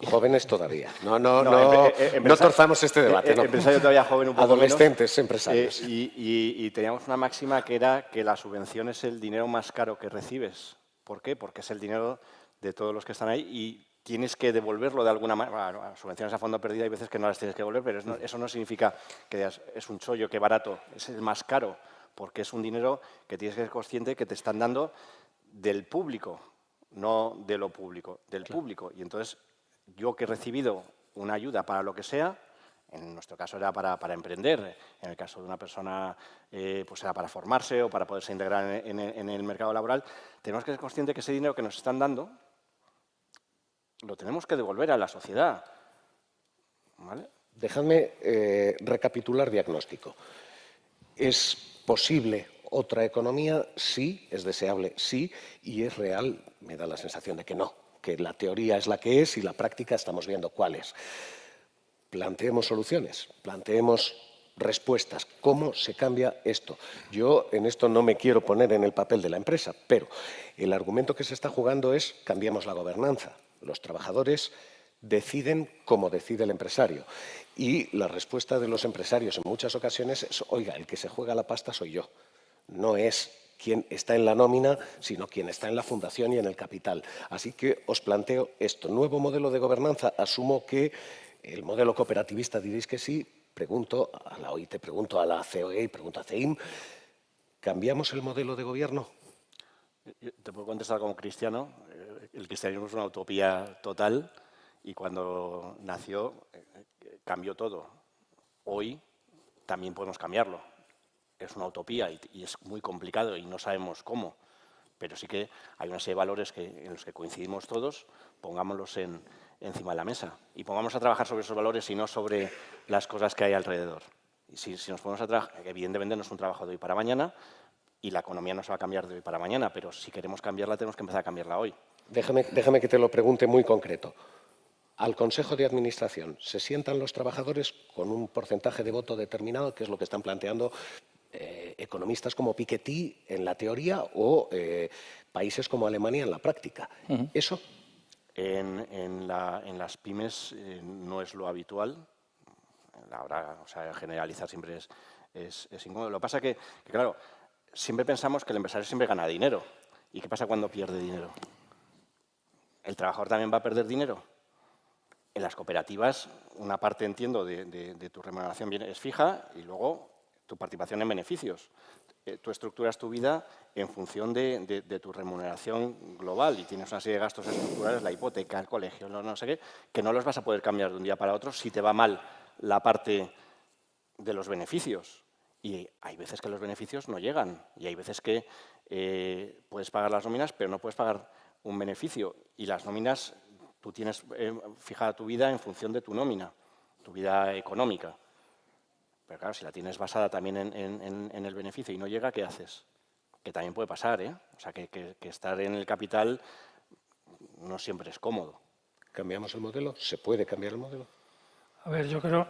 Jóvenes todavía. No torzamos este debate. Empresario todavía joven, un poco adolescentes menos, empresarios. Y teníamos una máxima que era que la subvención es el dinero más caro que recibes. ¿Por qué? Porque es el dinero de todos los que están ahí y tienes que devolverlo de alguna manera. Bueno, subvenciones a fondo perdido hay veces que no las tienes que devolver, pero eso no significa que es un chollo, que barato, es el más caro, porque es un dinero que tienes que ser consciente que te están dando del público, no de lo público, del público. Y entonces, yo que he recibido una ayuda para lo que sea, en nuestro caso era para emprender, en el caso de una persona pues era para formarse o para poderse integrar en el mercado laboral, tenemos que ser conscientes que ese dinero que nos están dando lo tenemos que devolver a la sociedad. ¿Vale? Dejadme recapitular diagnóstico. ¿Es posible otra economía? Sí. ¿Es deseable? Sí. Y es real, me da la sensación de que no, que la teoría es la que es y la práctica estamos viendo cuál es. Planteemos soluciones, planteemos respuestas. ¿Cómo se cambia esto? Yo en esto no me quiero poner en el papel de la empresa, pero el argumento que se está jugando es cambiamos la gobernanza. Los trabajadores deciden como decide el empresario. Y la respuesta de los empresarios en muchas ocasiones es, oiga, el que se juega la pasta soy yo. No es quien está en la nómina, sino quien está en la fundación y en el capital. Así que os planteo esto. Nuevo modelo de gobernanza. Asumo que el modelo cooperativista diréis que sí. Pregunto a la OIT, pregunto a la COE y pregunto a CEIM. ¿Cambiamos el modelo de gobierno? Yo te puedo contestar como cristiano. El cristianismo es una utopía total y cuando nació cambió todo. Hoy también podemos cambiarlo. Es una utopía y es muy complicado y no sabemos cómo, pero sí que hay una serie de valores en los que coincidimos todos, pongámoslos encima de la mesa y pongamos a trabajar sobre esos valores y no sobre las cosas que hay alrededor. Y si nos ponemos a trabajar, evidentemente no es un trabajo de hoy para mañana y la economía no se va a cambiar de hoy para mañana, pero si queremos cambiarla tenemos que empezar a cambiarla hoy. Déjame que te lo pregunte muy concreto. Al Consejo de Administración, ¿se sientan los trabajadores con un porcentaje de voto determinado, que es lo que están planteando economistas como Piketty en la teoría o países como Alemania en la práctica? ¿Eso? En las pymes no es lo habitual. Generalizar siempre es incómodo. Lo que pasa que, claro, siempre pensamos que el empresario siempre gana dinero. ¿Y qué pasa cuando pierde dinero? ¿El trabajador también va a perder dinero? En las cooperativas, una parte, entiendo, de tu remuneración es fija y luego tu participación en beneficios. tú estructuras tu vida en función de tu remuneración global y tienes una serie de gastos estructurales, la hipoteca, el colegio, no sé qué, que no los vas a poder cambiar de un día para otro si te va mal la parte de los beneficios. Y hay veces que los beneficios no llegan y hay veces que puedes pagar las nóminas pero no puedes pagar un beneficio. Y las nóminas, tú tienes fijada tu vida en función de tu nómina, tu vida económica. Pero claro, si la tienes basada también en el beneficio y no llega, ¿qué haces? Que también puede pasar, ¿eh? O sea, que estar en el capital no siempre es cómodo. ¿Cambiamos el modelo? ¿Se puede cambiar el modelo? A ver, yo creo,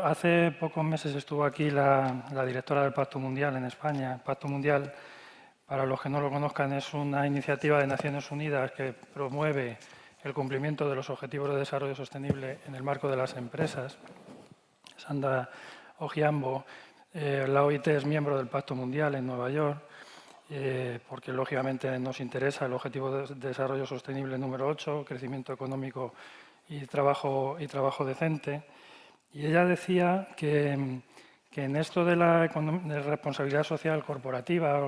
hace pocos meses estuvo aquí la directora del Pacto Mundial en España. El Pacto Mundial, para los que no lo conozcan, es una iniciativa de Naciones Unidas que promueve el cumplimiento de los Objetivos de Desarrollo Sostenible en el marco de las empresas. Sandra Ojiambo, la OIT es miembro del Pacto Mundial en Nueva York, porque lógicamente nos interesa el Objetivo de Desarrollo Sostenible número 8, crecimiento económico y trabajo decente. Y ella decía que en esto de la responsabilidad social corporativa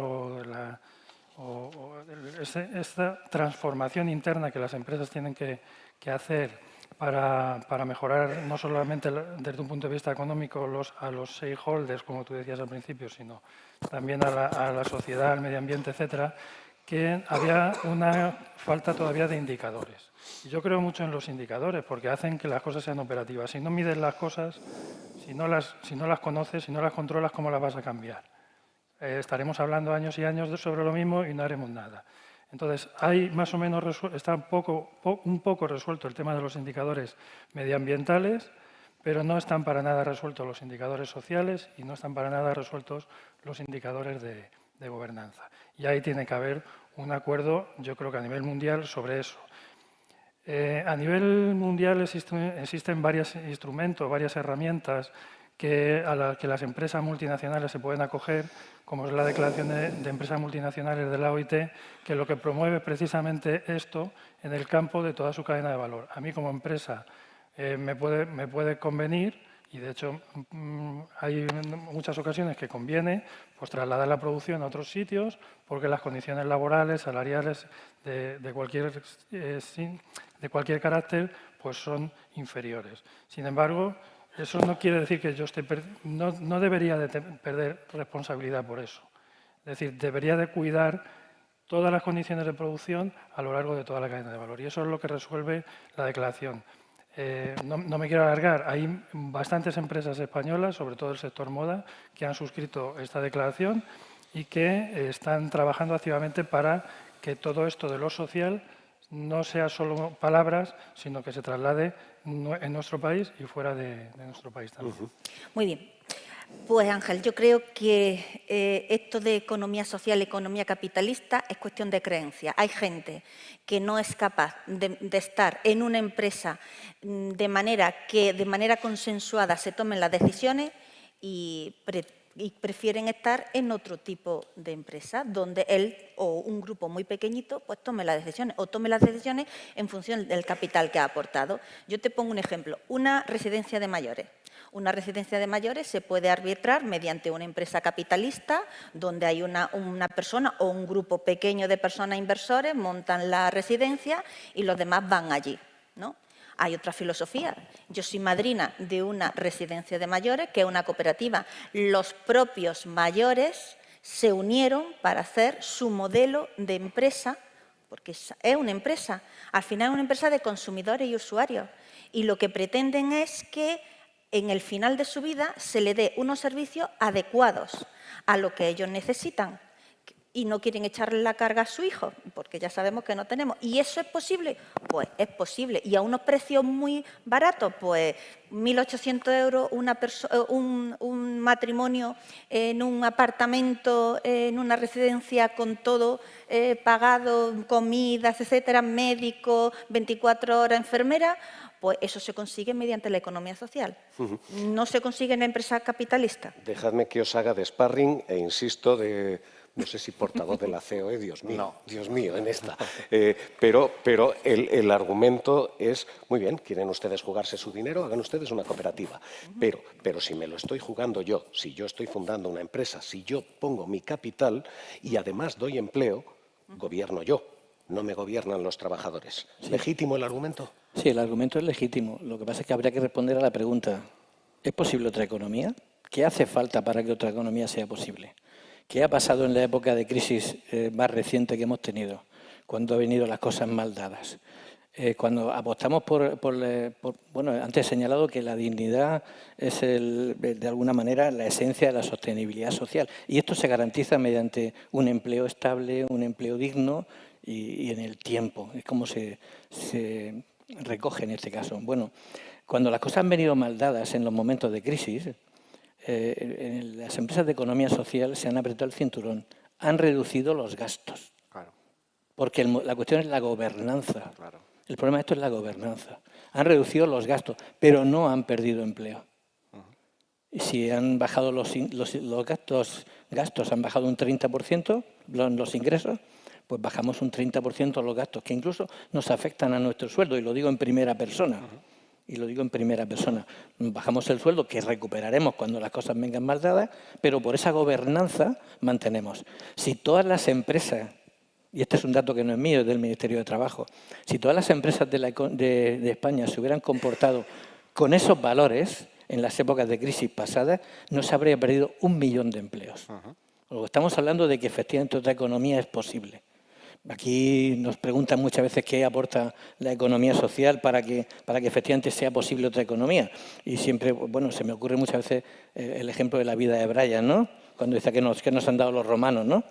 esta transformación interna que las empresas tienen que hacer para mejorar no solamente desde un punto de vista económico a los stakeholders, como tú decías al principio, sino también a la sociedad, al medio ambiente, etcétera, que había una falta todavía de indicadores. Y yo creo mucho en los indicadores porque hacen que las cosas sean operativas. Si no mides las cosas, si no las conoces, si no las controlas, ¿cómo las vas a cambiar? Estaremos hablando años y años sobre lo mismo y no haremos nada. Entonces, hay más o menos está un poco resuelto el tema de los indicadores medioambientales, pero no están para nada resueltos los indicadores sociales y no están para nada resueltos los indicadores de gobernanza. Y ahí tiene que haber un acuerdo, yo creo que a nivel mundial, sobre eso. A nivel mundial existen varios instrumentos, varias herramientas a las que las empresas multinacionales se pueden acoger, como es la Declaración de Empresas Multinacionales de la OIT, que lo que promueve precisamente esto en el campo de toda su cadena de valor. A mí como empresa me puede convenir, y de hecho hay muchas ocasiones que conviene pues, trasladar la producción a otros sitios porque las condiciones laborales, salariales de cualquier carácter pues son inferiores. Sin embargo, eso no quiere decir que yo no debería de perder responsabilidad por eso. Es decir, debería de cuidar todas las condiciones de producción a lo largo de toda la cadena de valor. Y eso es lo que resuelve la declaración. No me quiero alargar. Hay bastantes empresas españolas, sobre todo el sector moda, que han suscrito esta declaración y que están trabajando activamente para que todo esto de lo social no sea solo palabras, sino que se traslade en nuestro país y fuera de nuestro país también. Muy bien. Pues Ángel, yo creo que esto de economía social, economía capitalista, es cuestión de creencia. Hay gente que no es capaz de estar en una empresa de manera que de manera consensuada se tomen las decisiones y prefieren estar en otro tipo de empresa, donde él o un grupo muy pequeñito pues tome las decisiones o tome las decisiones en función del capital que ha aportado. Yo te pongo un ejemplo, una residencia de mayores. Una residencia de mayores se puede arbitrar mediante una empresa capitalista donde hay una persona o un grupo pequeño de personas inversores, montan la residencia y los demás van allí, ¿no? Hay otra filosofía. Yo soy madrina de una residencia de mayores, que es una cooperativa. Los propios mayores se unieron para hacer su modelo de empresa, porque es una empresa. Al final es una empresa de consumidores y usuarios. Y lo que pretenden es que en el final de su vida se le dé unos servicios adecuados a lo que ellos necesitan. Y no quieren echarle la carga a su hijo, porque ya sabemos que no tenemos. ¿Y eso es posible? Pues es posible. ¿Y a unos precios muy baratos? Pues 1.800 euros un matrimonio en un apartamento, en una residencia con todo pagado, comidas, etcétera, médico, 24 horas, enfermera. Pues eso se consigue mediante la economía social. No se consigue en la empresa capitalista. Dejadme que os haga de sparring e insisto No sé si portavoz de la COE, Dios mío, No. Dios mío, en esta. Pero el argumento es, muy bien, quieren ustedes jugarse su dinero, hagan ustedes una cooperativa. Pero si me lo estoy jugando yo, si yo estoy fundando una empresa, si yo pongo mi capital y además doy empleo, gobierno yo, no me gobiernan los trabajadores. ¿Legítimo el argumento? Sí, el argumento es legítimo. Lo que pasa es que habría que responder a la pregunta, ¿es posible otra economía? ¿Qué hace falta para que otra economía sea posible? ¿Qué ha pasado en la época de crisis más reciente que hemos tenido, cuando han venido las cosas mal dadas? Cuando apostamos bueno, antes he señalado que la dignidad es, de alguna manera, la esencia de la sostenibilidad social. Y esto se garantiza mediante un empleo estable, un empleo digno y en el tiempo. Es como se recoge en este caso. Bueno, cuando las cosas han venido mal dadas en los momentos de crisis, en las empresas de economía social se han apretado el cinturón, han reducido los gastos. Claro. Porque la cuestión es la gobernanza. Claro. El problema de esto es la gobernanza. Han reducido los gastos, pero no han perdido empleo. Y si han bajado los gastos han bajado un 30%, los ingresos, pues bajamos un 30% los gastos, que incluso nos afectan a nuestro sueldo, y lo digo en primera persona. Y lo digo en primera persona. Bajamos el sueldo, que recuperaremos cuando las cosas vengan mal dadas, pero por esa gobernanza mantenemos. Si todas las empresas, y este es un dato que no es mío, es del Ministerio de Trabajo, si todas las empresas de España se hubieran comportado con esos valores en las épocas de crisis pasadas, no se habría perdido 1 millón de empleos. Luego estamos hablando de que efectivamente otra economía es posible. Aquí nos preguntan muchas veces qué aporta la economía social para que efectivamente sea posible otra economía. Y siempre, bueno, se me ocurre muchas veces el ejemplo de la vida de Brian, ¿no? Cuando dice que nos han dado los romanos, ¿no?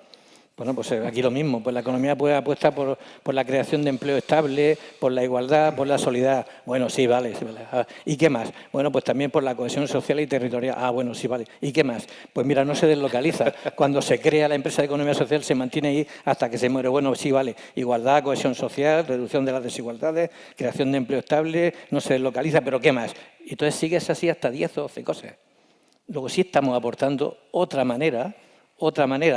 Bueno, pues aquí lo mismo, pues la economía puede apuestar por la creación de empleo estable, por la igualdad, por la solidaridad. Bueno, sí, vale. ¿Y qué más? Bueno, pues también por la cohesión social y territorial. Ah, bueno, sí, vale. ¿Y qué más? Pues mira, no se deslocaliza. Cuando se crea la empresa de economía social se mantiene ahí hasta que se muere. Bueno, sí, vale. Igualdad, cohesión social, reducción de las desigualdades, creación de empleo estable, no se deslocaliza, pero ¿qué más? Y entonces sigues así hasta 10 o 12 cosas. Luego sí estamos aportando otra manera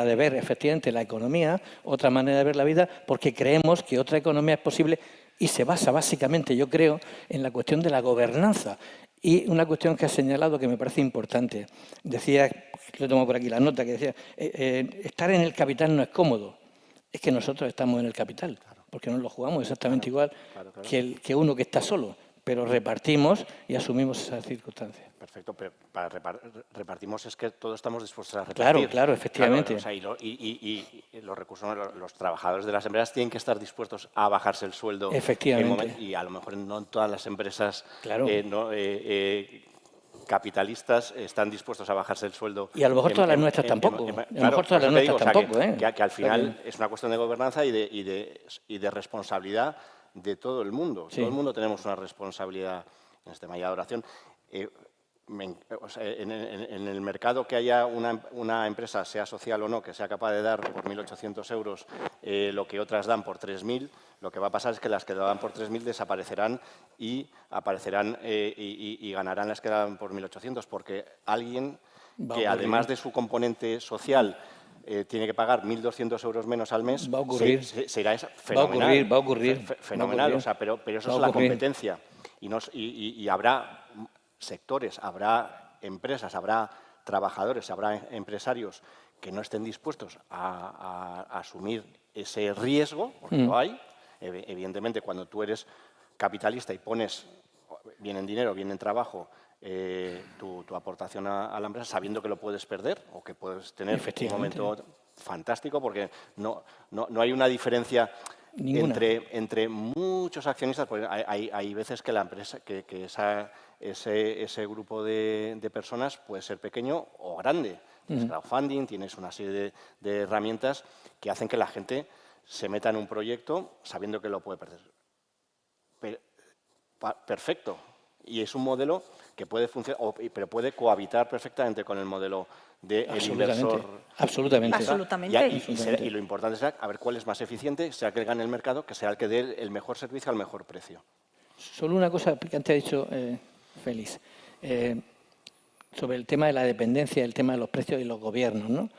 de ver efectivamente la economía, otra manera de ver la vida, porque creemos que otra economía es posible y se basa básicamente, yo creo, en la cuestión de la gobernanza. Y una cuestión que has señalado que me parece importante. Decía, lo tomo por aquí la nota, que decía, estar en el capital no es cómodo. Es que nosotros estamos en el capital, porque nos lo jugamos exactamente igual que uno que está solo, pero repartimos y asumimos esas circunstancias. Perfecto, pero para repartimos es que todos estamos dispuestos a repartir. Claro, efectivamente. Claro, o sea, y los recursos, los trabajadores de las empresas tienen que estar dispuestos a bajarse el sueldo. Efectivamente. Y a lo mejor no en todas las empresas Claro. capitalistas están dispuestos a bajarse el sueldo. Y a lo mejor todas las nuestras tampoco. A lo mejor todas las nuestras tampoco. Que al final es una cuestión de gobernanza y de responsabilidad de todo el mundo. Sí. Todo el mundo tenemos una responsabilidad en este tema. Y adoración. En el mercado que haya una empresa, sea social o no, que sea capaz de dar por 1.800 euros lo que otras dan por 3.000, lo que va a pasar es que las que dan por 3.000 desaparecerán y aparecerán y ganarán las que dan por 1.800, porque alguien que además de su componente social tiene que pagar 1.200 euros menos al mes, va a ocurrir. se irá fenomenal. Va a ocurrir. Fenomenal, o sea, pero eso es la competencia. Y habrá sectores, habrá empresas, habrá trabajadores, habrá empresarios que no estén dispuestos a asumir ese riesgo, porque lo hay. Evidentemente, cuando tú eres capitalista y pones bien en dinero, bien en trabajo, tu aportación a la empresa, sabiendo que lo puedes perder o que puedes tener un momento fantástico, porque no hay una diferencia entre muchos accionistas, porque hay veces que la empresa, ese grupo de personas puede ser pequeño o grande. Tienes crowdfunding, tienes una serie de herramientas que hacen que la gente se meta en un proyecto sabiendo que lo puede perder. Perfecto. Y es un modelo que puede funcionar, pero puede cohabitar perfectamente con el modelo del inversor. Absolutamente. Absolutamente. Y lo importante es a ver cuál es más eficiente, sea que gane el mercado, que sea el que dé el mejor servicio al mejor precio. Solo una cosa que antes ha dicho Félix, sobre el tema de la dependencia, el tema de los precios y los gobiernos, ¿no?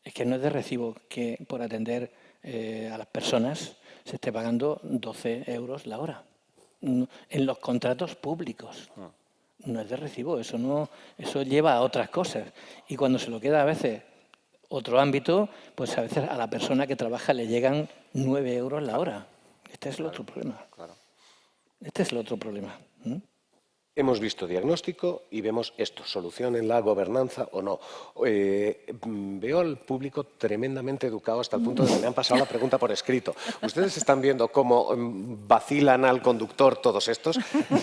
Es que no es de recibo que por atender a las personas se esté pagando 12 euros la hora. En los contratos públicos. No es de recibo, eso lleva a otras cosas. Y cuando se lo queda a veces otro ámbito, pues a veces a la persona que trabaja le llegan 9 euros la hora. Este es el otro problema. Claro. Este es el otro problema. Hemos visto diagnóstico y vemos esto, solución en la gobernanza o no. Veo al público tremendamente educado hasta el punto de que me han pasado la pregunta por escrito. Ustedes están viendo cómo vacilan al conductor todos estos.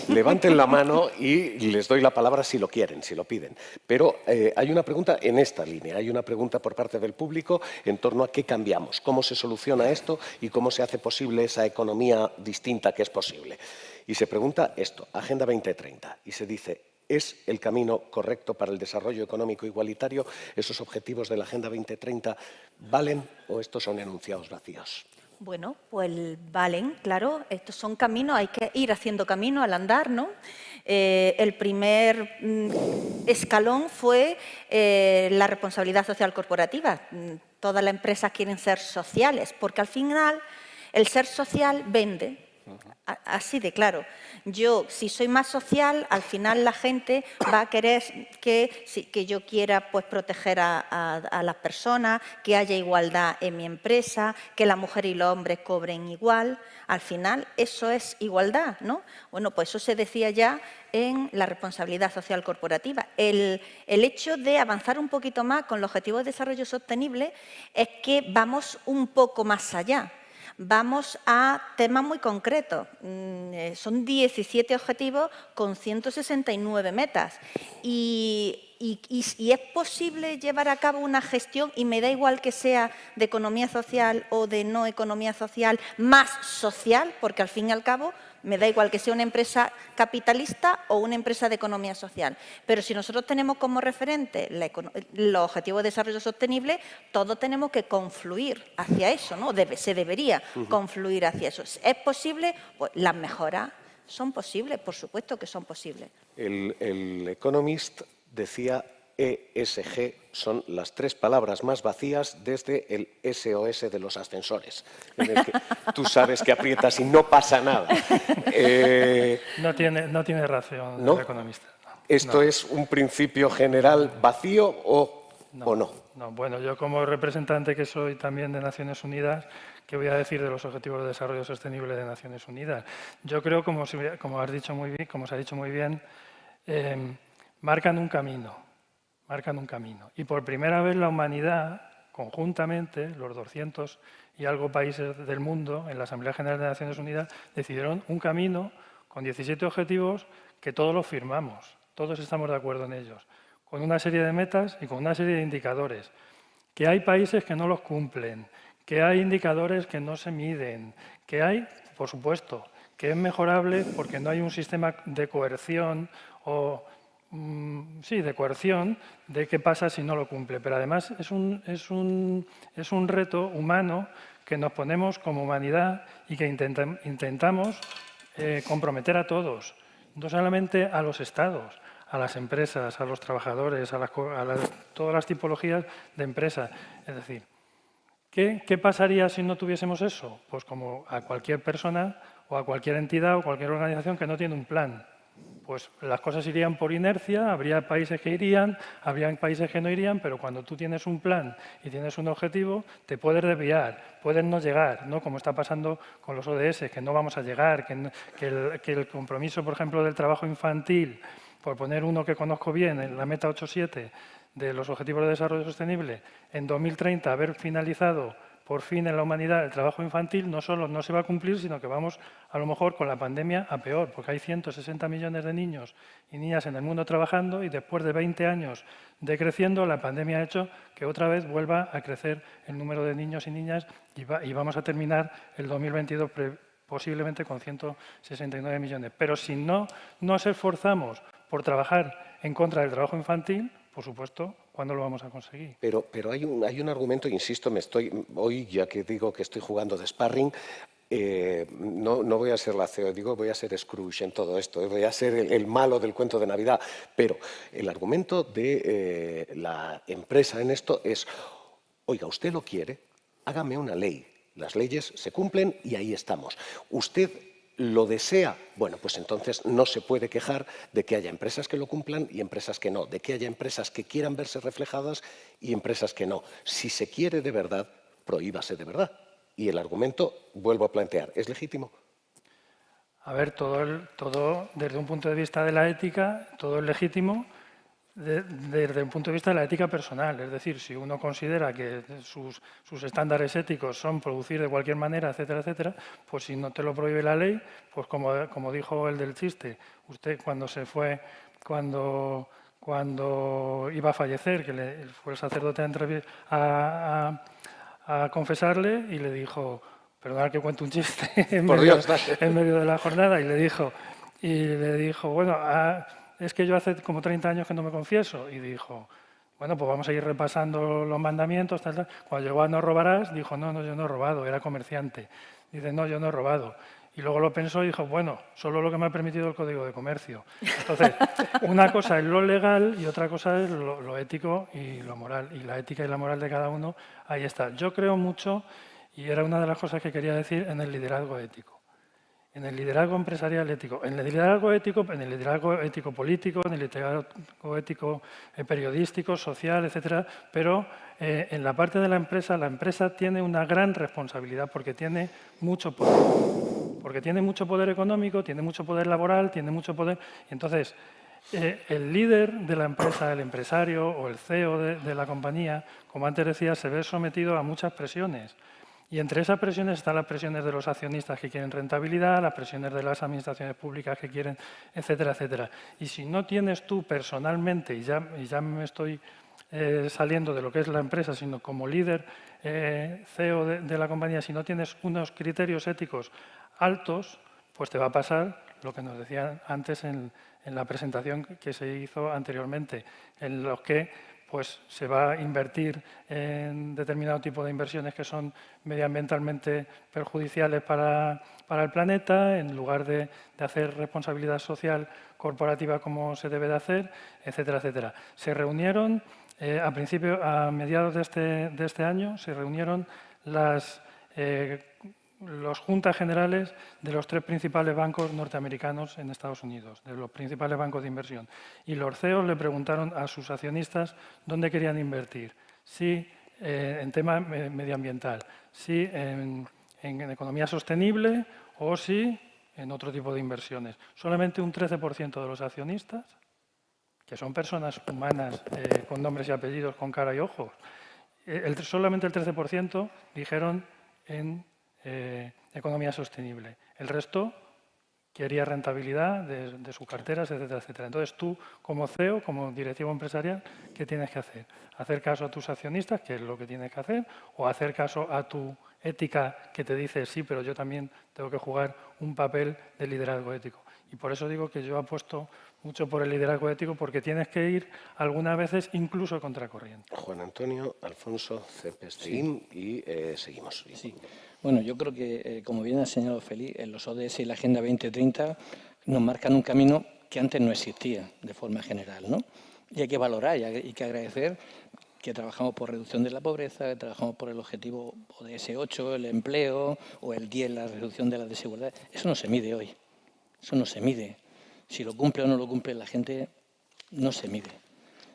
Levanten la mano y les doy la palabra si lo quieren, si lo piden. Pero hay una pregunta en esta línea, hay una pregunta por parte del público en torno a qué cambiamos, cómo se soluciona esto y cómo se hace posible esa economía distinta que es posible. Y se pregunta esto, Agenda 2030, y se dice, ¿es el camino correcto para el desarrollo económico igualitario? ¿Esos objetivos de la Agenda 2030 valen o estos son enunciados vacíos? Bueno, pues valen, claro, estos son caminos, hay que ir haciendo camino al andar, ¿no? El primer escalón fue la responsabilidad social corporativa. Todas las empresas quieren ser sociales, porque al final el ser social vende. Así de claro. Yo, si soy más social, al final la gente va a querer que yo quiera pues, proteger a las personas, que haya igualdad en mi empresa, que la mujer y los hombres cobren igual. Al final, eso es igualdad, ¿no? Bueno, pues eso se decía ya en la responsabilidad social corporativa. El hecho de avanzar un poquito más con los Objetivos de Desarrollo Sostenible es que vamos un poco más allá. Vamos a temas muy concretos. Son 17 objetivos con 169 metas. Y es posible llevar a cabo una gestión, y me da igual que sea de economía social o de no economía social, más social, porque al fin y al cabo me da igual que sea una empresa capitalista o una empresa de economía social. Pero si nosotros tenemos como referente los Objetivos de Desarrollo Sostenible, todos tenemos que confluir hacia eso, ¿no? Se debería confluir hacia eso. ¿Es posible? Pues las mejoras son posibles, por supuesto que son posibles. El Economist decía ESG son las 3 palabras más vacías desde el SOS de los ascensores, en el que tú sabes que aprietas y no pasa nada. No tiene razón ¿no? el economista. ¿Esto es un principio general vacío o no? No, bueno, yo como representante que soy también de Naciones Unidas, ¿qué voy a decir de los Objetivos de Desarrollo Sostenible de Naciones Unidas? Yo creo, como se ha dicho muy bien, marcan un camino. Y por primera vez la humanidad, conjuntamente, los 200 y algo países del mundo, en la Asamblea General de Naciones Unidas, decidieron un camino con 17 objetivos que todos los firmamos, todos estamos de acuerdo en ellos, con una serie de metas y con una serie de indicadores. Que hay países que no los cumplen, que hay indicadores que no se miden, que hay, por supuesto, que es mejorable porque no hay un sistema de coerción de coerción de qué pasa si no lo cumple. Pero además es un reto humano que nos ponemos como humanidad y que intentamos comprometer a todos, no solamente a los estados, a las empresas, a los trabajadores, a todas las tipologías de empresas. Es decir, ¿qué pasaría si no tuviésemos eso? Pues como a cualquier persona o a cualquier entidad o cualquier organización que no tiene un plan. Pues las cosas irían por inercia, habría países que irían, habría países que no irían, pero cuando tú tienes un plan y tienes un objetivo, te puedes desviar, puedes no llegar, ¿no? Como está pasando con los ODS, que no vamos a llegar, que el compromiso, por ejemplo, del trabajo infantil, por poner uno que conozco bien, en la meta 8.7 de los Objetivos de Desarrollo Sostenible, en 2030 haber finalizado por fin en la humanidad el trabajo infantil, no solo no se va a cumplir, sino que vamos a lo mejor con la pandemia a peor, porque hay 160 millones de niños y niñas en el mundo trabajando y después de 20 años decreciendo, la pandemia ha hecho que otra vez vuelva a crecer el número de niños y niñas y vamos a terminar el 2022 posiblemente con 169 millones. Pero si no nos esforzamos por trabajar en contra del trabajo infantil, por supuesto, ¿cuándo lo vamos a conseguir? Pero hay un argumento, insisto, hoy ya que digo que estoy jugando de sparring, no voy a ser la CEO, voy a ser Scrooge en todo esto, voy a ser el malo del cuento de Navidad, pero el argumento de la empresa en esto es Oiga, ¿usted lo quiere? Hágame una ley. Las leyes se cumplen y ahí estamos. ¿Usted lo desea? Bueno, pues entonces no se puede quejar de que haya empresas que lo cumplan y empresas que no, de que haya empresas que quieran verse reflejadas y empresas que no. Si se quiere de verdad, prohíbase de verdad. Y el argumento, vuelvo a plantear, ¿es legítimo? A ver, todo desde un punto de vista de la ética, todo es legítimo desde un punto de vista de la ética personal. Es decir, si uno considera que sus estándares éticos son producir de cualquier manera, etcétera, etcétera, pues si no te lo prohíbe la ley, pues como dijo el del chiste, usted cuando iba a fallecer, que fue el sacerdote a confesarle y le dijo, perdonad que cuente un chiste en medio de la jornada, y le dijo, bueno, es que yo hace como 30 años que no me confieso. Y dijo, bueno, pues vamos a ir repasando los mandamientos, tal, tal. Cuando llegó a no robarás, dijo, no, yo no he robado, era comerciante. Dice, no, yo no he robado. Y luego lo pensó y dijo, bueno, solo lo que me ha permitido el Código de Comercio. Entonces, una cosa es lo legal y otra cosa es lo ético y lo moral. Y la ética y la moral de cada uno, ahí está. Yo creo mucho, y era una de las cosas que quería decir, en el liderazgo ético. En el liderazgo empresarial ético, en el liderazgo ético político, en el liderazgo ético periodístico, social, etcétera, pero en la parte de la empresa tiene una gran responsabilidad porque tiene mucho poder. Porque tiene mucho poder económico, tiene mucho poder laboral, tiene mucho poder. Entonces, el líder de la empresa, el empresario o el CEO de la compañía, como antes decía, se ve sometido a muchas presiones. Y entre esas presiones están las presiones de los accionistas que quieren rentabilidad, las presiones de las administraciones públicas que quieren, etcétera, etcétera. Y si no tienes tú personalmente, y ya me estoy saliendo de lo que es la empresa, sino como líder CEO de la compañía, si no tienes unos criterios éticos altos, pues te va a pasar lo que nos decían antes en la presentación que se hizo anteriormente, en los que pues se va a invertir en determinado tipo de inversiones que son medioambientalmente perjudiciales para el planeta, en lugar de hacer responsabilidad social corporativa como se debe de hacer, etcétera, etcétera. Se reunieron, a mediados de este año, se reunieron las juntas generales de los 3 principales bancos norteamericanos en Estados Unidos, de los principales bancos de inversión. Y los CEOs le preguntaron a sus accionistas dónde querían invertir, si en tema medioambiental, si en economía sostenible o si en otro tipo de inversiones. Solamente un 13% de los accionistas, que son personas humanas con nombres y apellidos, con cara y ojos, solamente el 13% dijeron en economía sostenible. El resto quería rentabilidad de sus carteras, etcétera, etcétera. Entonces tú, como CEO, como directivo empresarial, ¿qué tienes que hacer? ¿Hacer caso a tus accionistas, que es lo que tienes que hacer? ¿O hacer caso a tu ética que te dice, sí, pero yo también tengo que jugar un papel de liderazgo ético? Y por eso digo que yo apuesto mucho por el liderazgo ético, porque tienes que ir algunas veces incluso contracorriente. Juan Antonio, Alfonso, Cepesteín, y seguimos. Sí. Bueno, yo creo que, como bien ha señalado Félix, los ODS y la Agenda 2030 nos marcan un camino que antes no existía de forma general, ¿no? Y hay que valorar y hay que agradecer que trabajamos por reducción de la pobreza, que trabajamos por el objetivo ODS 8, el empleo, o el 10, la reducción de la desigualdad. Eso no se mide hoy, eso no se mide. Si lo cumple o no lo cumple la gente, no se mide.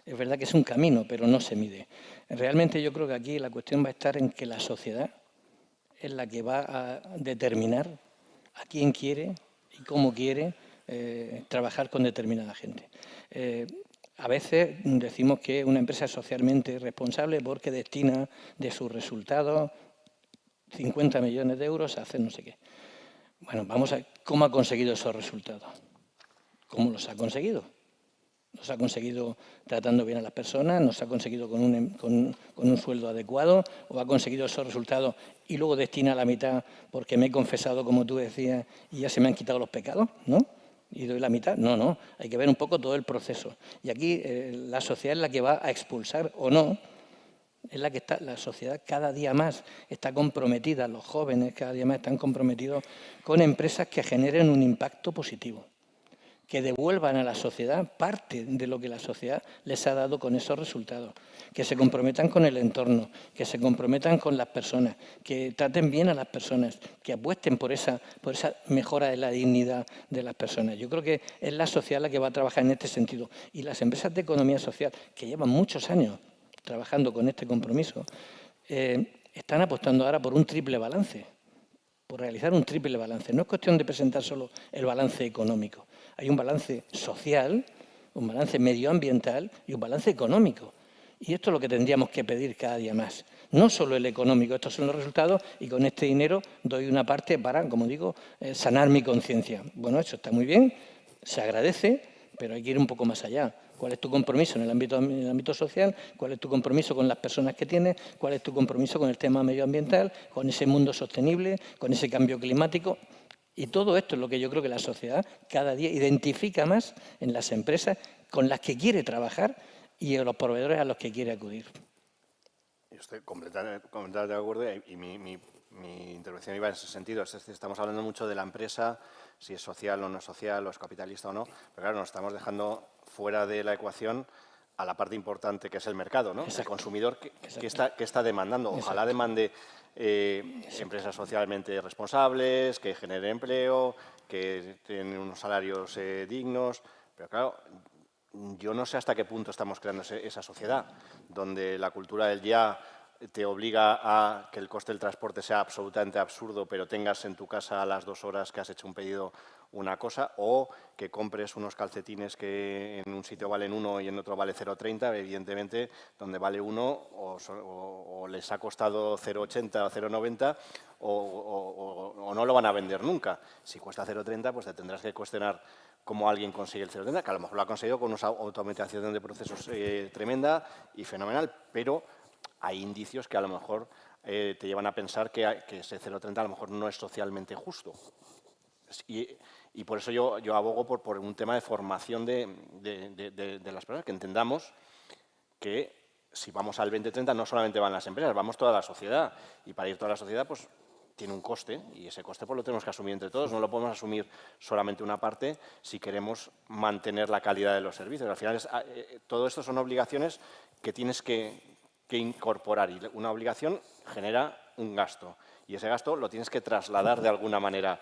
Es verdad que es un camino, pero no se mide. Realmente yo creo que aquí la cuestión va a estar en que la sociedad es la que va a determinar a quién quiere y cómo quiere trabajar con determinada gente. A veces decimos que una empresa es socialmente responsable porque destina de sus resultados 50 millones de euros a hacer no sé qué. Bueno, vamos a ver cómo ha conseguido esos resultados. ¿Cómo los ha conseguido? ¿Los ha conseguido tratando bien a las personas? ¿Nos ha conseguido con un sueldo adecuado? ¿O ha conseguido esos resultados y luego destina la mitad porque me he confesado, como tú decías, y ya se me han quitado los pecados? ¿No? ¿Y doy la mitad? No. Hay que ver un poco todo el proceso. Y aquí la sociedad es la que va a expulsar o no. Es la que está, la sociedad cada día más está comprometida, los jóvenes cada día más están comprometidos con empresas que generen un impacto positivo, que devuelvan a la sociedad parte de lo que la sociedad les ha dado con esos resultados, que se comprometan con el entorno, que se comprometan con las personas, que traten bien a las personas, que apuesten por esa mejora de la dignidad de las personas. Yo creo que es la sociedad la que va a trabajar en este sentido. Y las empresas de economía social, que llevan muchos años trabajando con este compromiso, están apostando ahora por un triple balance, por realizar un triple balance. No es cuestión de presentar solo el balance económico. Hay un balance social, un balance medioambiental y un balance económico. Y esto es lo que tendríamos que pedir cada día más. No solo el económico, estos son los resultados y con este dinero doy una parte para, como digo, sanar mi conciencia. Bueno, eso está muy bien, se agradece, pero hay que ir un poco más allá. ¿Cuál es tu compromiso en el ámbito social? ¿Cuál es tu compromiso con las personas que tienes? ¿Cuál es tu compromiso con el tema medioambiental, con ese mundo sostenible, con ese cambio climático? Y todo esto es lo que yo creo que la sociedad cada día identifica más en las empresas con las que quiere trabajar y en los proveedores a los que quiere acudir. Yo estoy completamente de acuerdo y mi intervención iba en ese sentido. Es decir, estamos hablando mucho de la empresa, si es social o no es social, o es capitalista o no, pero claro, nos estamos dejando fuera de la ecuación a la parte importante que es el mercado, ¿no? El consumidor que está demandando. Ojalá demande empresas socialmente responsables, que generen empleo, que tienen unos salarios dignos, pero claro, yo no sé hasta qué punto estamos creando esa sociedad, donde la cultura del ya te obliga a que el coste del transporte sea absolutamente absurdo, pero tengas en tu casa a las 2 horas que has hecho un pedido una cosa, o que compres unos calcetines que en un sitio valen 1 y en otro vale 0,30, evidentemente, donde vale 1 o les ha costado 0,80 o 0,90 o no lo van a vender nunca. Si cuesta 0,30, pues te tendrás que cuestionar cómo alguien consigue el 0,30, que a lo mejor lo ha conseguido con una automatización de procesos tremenda y fenomenal, pero hay indicios que a lo mejor te llevan a pensar que ese 0,30 a lo mejor no es socialmente justo. Y por eso yo abogo por un tema de formación de las personas, que entendamos que si vamos al 2030 no solamente van las empresas, vamos toda la sociedad. Y para ir toda la sociedad pues tiene un coste y ese coste pues lo tenemos que asumir entre todos. No lo podemos asumir solamente una parte si queremos mantener la calidad de los servicios. Al final todo esto son obligaciones que tienes que incorporar y una obligación genera un gasto y ese gasto lo tienes que trasladar de alguna manera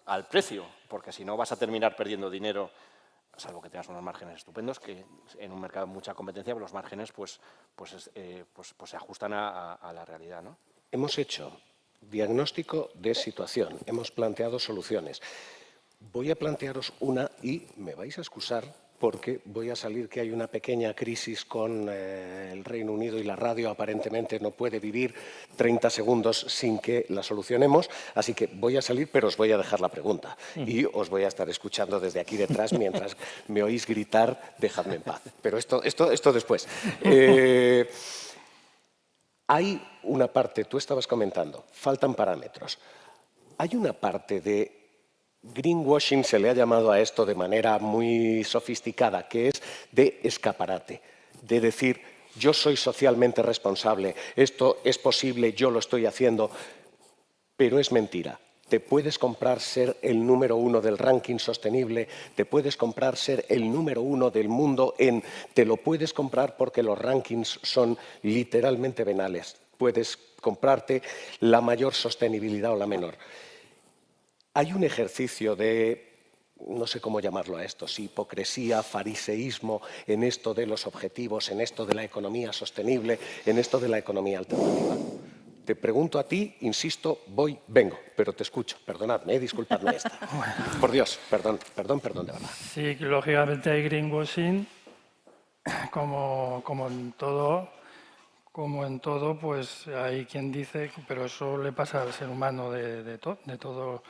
al precio, porque si no vas a terminar perdiendo dinero, salvo que tengas unos márgenes estupendos, que en un mercado de mucha competencia los márgenes pues se ajustan a la realidad, ¿no? Hemos hecho diagnóstico de situación, hemos planteado soluciones. Voy a plantearos una y me vais a excusar porque voy a salir que hay una pequeña crisis con el Reino Unido y la radio aparentemente no puede vivir 30 segundos sin que la solucionemos, así que voy a salir pero os voy a dejar la pregunta y os voy a estar escuchando desde aquí detrás mientras me oís gritar dejadme en paz, pero esto después. Hay una parte, tú estabas comentando, faltan parámetros, hay una parte de greenwashing, se le ha llamado a esto de manera muy sofisticada, que es de escaparate, de decir, yo soy socialmente responsable, esto es posible, yo lo estoy haciendo, pero es mentira. Te puedes comprar ser el número 1 del ranking sostenible, te puedes comprar ser el número 1 del mundo te lo puedes comprar porque los rankings son literalmente venales. Puedes comprarte la mayor sostenibilidad o la menor. Hay un ejercicio de, no sé cómo llamarlo a esto, si hipocresía, fariseísmo en esto de los objetivos, en esto de la economía sostenible, en esto de la economía alternativa. Te pregunto a ti, insisto, vengo, pero te escucho. Perdonadme, disculpadme esta. Por Dios, perdón, de verdad. Sí, lógicamente hay greenwashing, como en todo, pues hay quien dice, pero eso le pasa al ser humano de todo.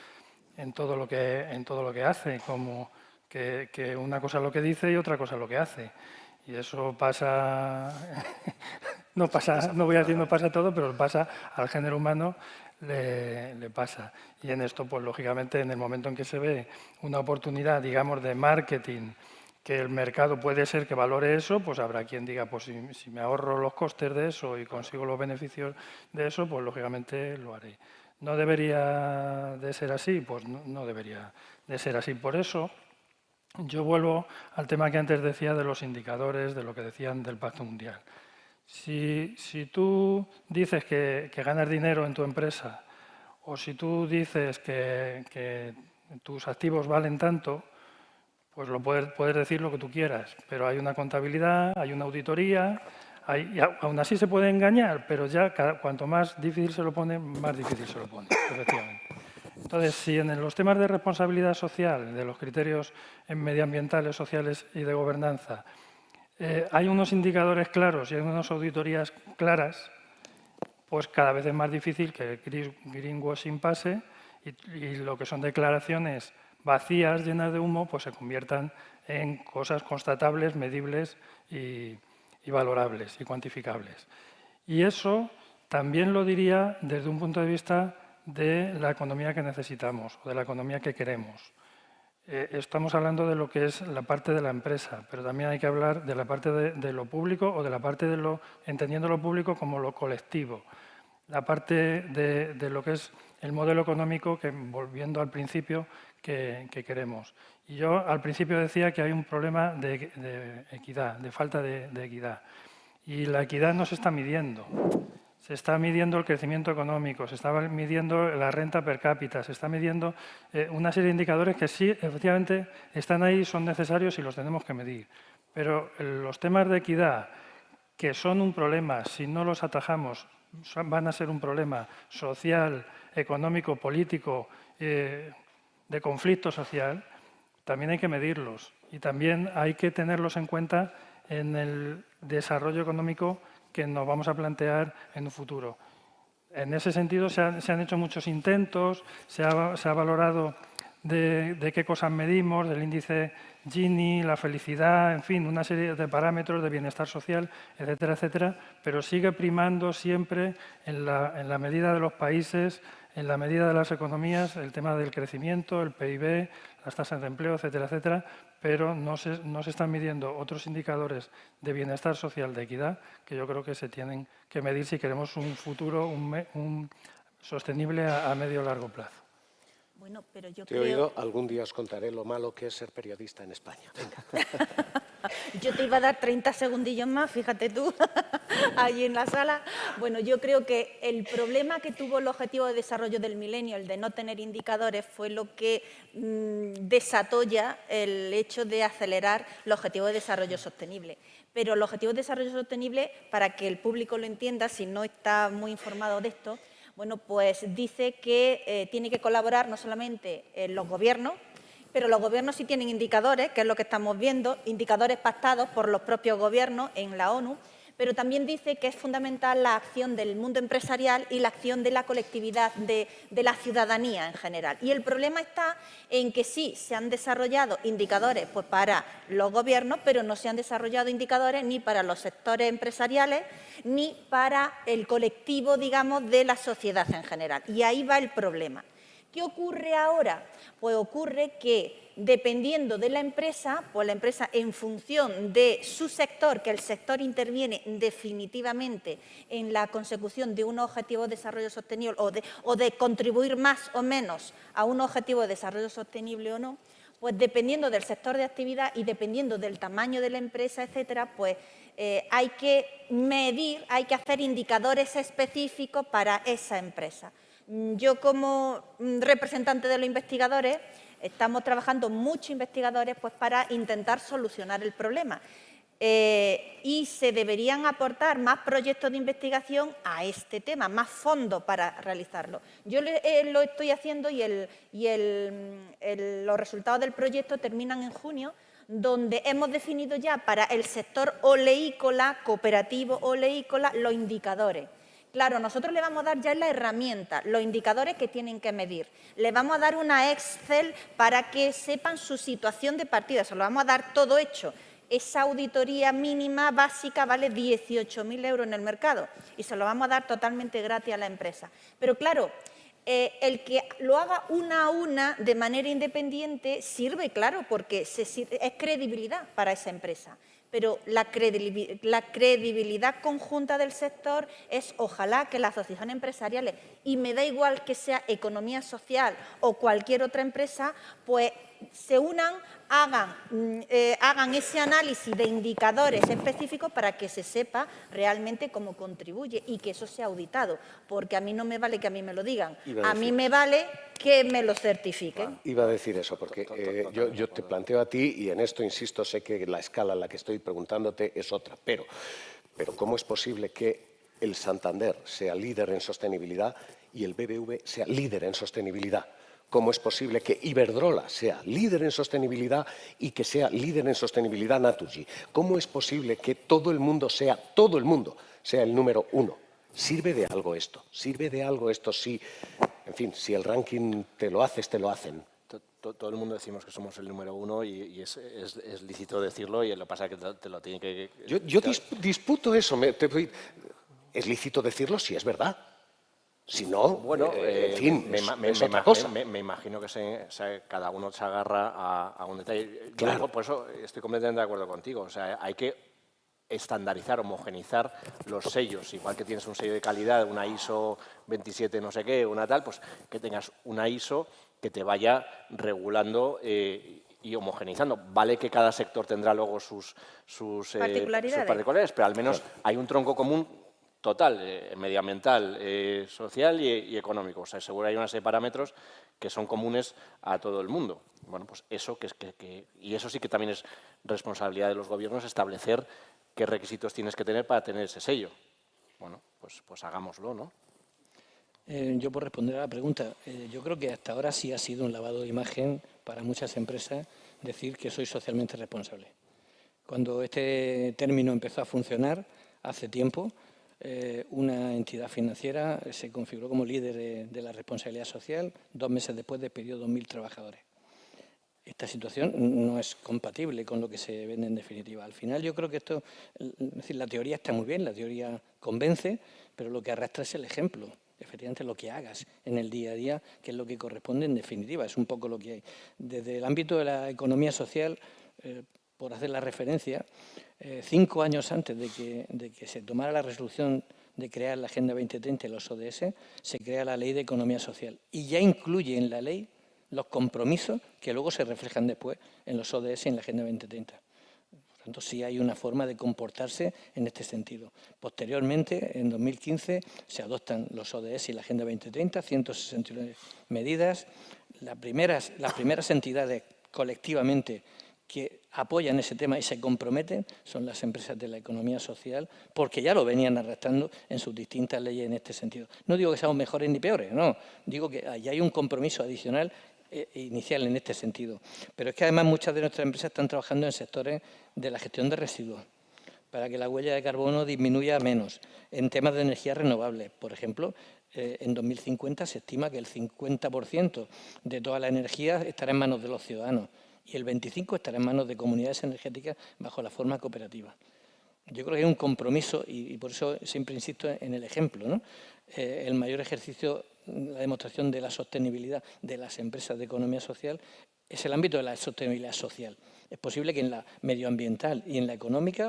En todo lo que hace, como que una cosa es lo que dice y otra cosa es lo que hace. Y eso pasa, no voy a decir no pasa a todo, pero pasa al género humano, le pasa. Y en esto, pues lógicamente, en el momento en que se ve una oportunidad, digamos, de marketing, que el mercado puede ser que valore eso, pues habrá quien diga, pues si me ahorro los costes de eso y consigo los beneficios de eso, pues lógicamente lo haré. ¿No debería de ser así? Pues no debería de ser así. Por eso yo vuelvo al tema que antes decía de los indicadores, de lo que decían del Pacto Mundial. Si tú dices que ganas dinero en tu empresa o si tú dices que tus activos valen tanto, pues puedes decir lo que tú quieras, pero hay una contabilidad, hay una auditoría, y aún así se puede engañar, pero ya cuanto más difícil se lo pone, más difícil se lo pone, efectivamente. Entonces, si en los temas de responsabilidad social, de los criterios medioambientales, sociales y de gobernanza, hay unos indicadores claros y hay unas auditorías claras, pues cada vez es más difícil que el greenwashing pase y lo que son declaraciones vacías, llenas de humo, pues se conviertan en cosas constatables, medibles y valorables y cuantificables. Y eso también lo diría desde un punto de vista de la economía que necesitamos o de la economía que queremos. Estamos hablando de lo que es la parte de la empresa, pero también hay que hablar de la parte de lo público o de la parte de entendiendo lo público como lo colectivo. La parte de lo que es el modelo económico, que volviendo al principio, que queremos. Y yo al principio decía que hay un problema de equidad, de falta de equidad. Y la equidad no se está midiendo. Se está midiendo el crecimiento económico, se está midiendo la renta per cápita, se está midiendo una serie de indicadores que sí, efectivamente, están ahí, son necesarios y los tenemos que medir. Pero los temas de equidad, que son un problema, si no los atajamos, van a ser un problema social, económico, político, de conflicto social, también hay que medirlos y también hay que tenerlos en cuenta en el desarrollo económico que nos vamos a plantear en un futuro. En ese sentido se han hecho muchos intentos, se ha valorado de qué cosas medimos, del índice Gini, la felicidad, en fin, una serie de parámetros de bienestar social, etcétera, etcétera, pero sigue primando siempre en la medida de los países, en la medida de las economías, el tema del crecimiento, el PIB, las tasas de empleo, etcétera, etcétera, pero no se están midiendo otros indicadores de bienestar social, de equidad, que yo creo que se tienen que medir si queremos un futuro sostenible a medio o largo plazo. Bueno, pero yo Te he oído, algún día os contaré lo malo que es ser periodista en España. Venga. Yo te iba a dar 30 segundillos más, fíjate tú, allí en la sala. Bueno, yo creo que el problema que tuvo el Objetivo de Desarrollo del Milenio, el de no tener indicadores, fue lo que desató ya el hecho de acelerar el Objetivo de Desarrollo Sostenible. Pero el Objetivo de Desarrollo Sostenible, para que el público lo entienda, si no está muy informado de esto, bueno, pues dice que tiene que colaborar no solamente los gobiernos, pero los gobiernos sí tienen indicadores, que es lo que estamos viendo, indicadores pactados por los propios gobiernos en la ONU, pero también dice que es fundamental la acción del mundo empresarial y la acción de la colectividad, de la ciudadanía en general. Y el problema está en que sí, se han desarrollado indicadores pues, para los gobiernos, pero no se han desarrollado indicadores ni para los sectores empresariales ni para el colectivo, digamos, de la sociedad en general. Y ahí va el problema. ¿Qué ocurre ahora? Pues ocurre que, dependiendo de la empresa, pues la empresa, en función de su sector, que el sector interviene definitivamente en la consecución de un objetivo de desarrollo sostenible o de contribuir más o menos a un objetivo de desarrollo sostenible o no, pues dependiendo del sector de actividad y dependiendo del tamaño de la empresa, etcétera, pues hay que medir, hay que hacer indicadores específicos para esa empresa. Yo, como representante de los investigadores, estamos trabajando muchos investigadores pues, para intentar solucionar el problema. Y se deberían aportar más proyectos de investigación a este tema, más fondos para realizarlo. Yo lo estoy haciendo y los resultados del proyecto terminan en junio, donde hemos definido ya para el sector oleícola, cooperativo oleícola, los indicadores. Claro, nosotros le vamos a dar ya la herramienta, los indicadores que tienen que medir. Le vamos a dar una Excel para que sepan su situación de partida, se lo vamos a dar todo hecho. Esa auditoría mínima básica vale 18.000 euros en el mercado y se lo vamos a dar totalmente gratis a la empresa. Pero claro, el que lo haga una a una de manera independiente sirve, claro, porque es credibilidad para esa empresa. pero la credibilidad conjunta del sector es ojalá que las asociaciones empresariales, y me da igual que sea economía social o cualquier otra empresa, pues se unan, hagan ese análisis de indicadores específicos para que se sepa realmente cómo contribuye y que eso sea auditado, porque a mí no me vale que a mí me lo digan, a mí me vale que me lo certifiquen. Iba a decir eso, porque yo te planteo a ti, y en esto insisto, sé que la escala en la que estoy preguntándote es otra, pero ¿cómo es posible que el Santander sea líder en sostenibilidad y el BBV sea líder en sostenibilidad? ¿Cómo es posible que Iberdrola sea líder en sostenibilidad y que sea líder en sostenibilidad Naturgy? ¿Cómo es posible que todo el mundo sea el número 1? ¿Sirve de algo esto? ¿Sirve de algo esto si, en fin, si el ranking te lo haces, te lo hacen? Todo el mundo decimos que somos el número 1 y es lícito decirlo, y lo que pasa es que te lo tiene que... Yo disputo eso. Es lícito decirlo si es verdad. Si no, bueno, en fin, es otra cosa. Me imagino que cada uno se agarra a un detalle. Claro. Yo, por eso estoy completamente de acuerdo contigo. O sea, hay que estandarizar, homogenizar los sellos. Igual que tienes un sello de calidad, una ISO 27 no sé qué, una tal, pues que tengas una ISO que te vaya regulando y homogeneizando. Vale que cada sector tendrá luego sus particularidades, pero al menos hay un tronco común total, medioambiental, social y económico. O sea, seguro hay una serie de parámetros que son comunes a todo el mundo. Bueno, pues eso y eso sí que también es responsabilidad de los gobiernos, establecer qué requisitos tienes que tener para tener ese sello. Bueno, pues hagámoslo, ¿no? Yo, por responder a la pregunta, yo creo que hasta ahora sí ha sido un lavado de imagen para muchas empresas decir que soy socialmente responsable. Cuando este término empezó a funcionar hace tiempo, una entidad financiera se configuró como líder de la responsabilidad social. 2 meses después despidió 2.000 trabajadores. Esta situación no es compatible con lo que se vende en definitiva. Al final yo creo que esto, es decir, la teoría está muy bien, la teoría convence, pero lo que arrastra es el ejemplo. Efectivamente, lo que hagas en el día a día, que es lo que corresponde en definitiva, es un poco lo que hay. Desde el ámbito de la economía social, por hacer la referencia, 5 años antes de que se tomara la resolución de crear la Agenda 2030 y los ODS, se crea la Ley de Economía Social y ya incluye en la ley los compromisos que luego se reflejan después en los ODS y en la Agenda 2030. Por tanto, sí hay una forma de comportarse en este sentido. Posteriormente, en 2015, se adoptan los ODS y la Agenda 2030, 169 medidas. Las primeras entidades colectivamente que apoyan ese tema y se comprometen son las empresas de la economía social, porque ya lo venían arrastrando en sus distintas leyes en este sentido. No digo que seamos mejores ni peores, no. Digo que ya hay un compromiso adicional inicial en este sentido. Pero es que además muchas de nuestras empresas están trabajando en sectores de la gestión de residuos para que la huella de carbono disminuya menos. En temas de energías renovables, por ejemplo, en 2050 se estima que el 50% de toda la energía estará en manos de los ciudadanos y el 25% estará en manos de comunidades energéticas bajo la forma cooperativa. Yo creo que hay un compromiso y por eso siempre insisto en el ejemplo, ¿no? El mayor ejercicio, la demostración de la sostenibilidad de las empresas de economía social es el ámbito de la sostenibilidad social. Es posible que en la medioambiental y en la económica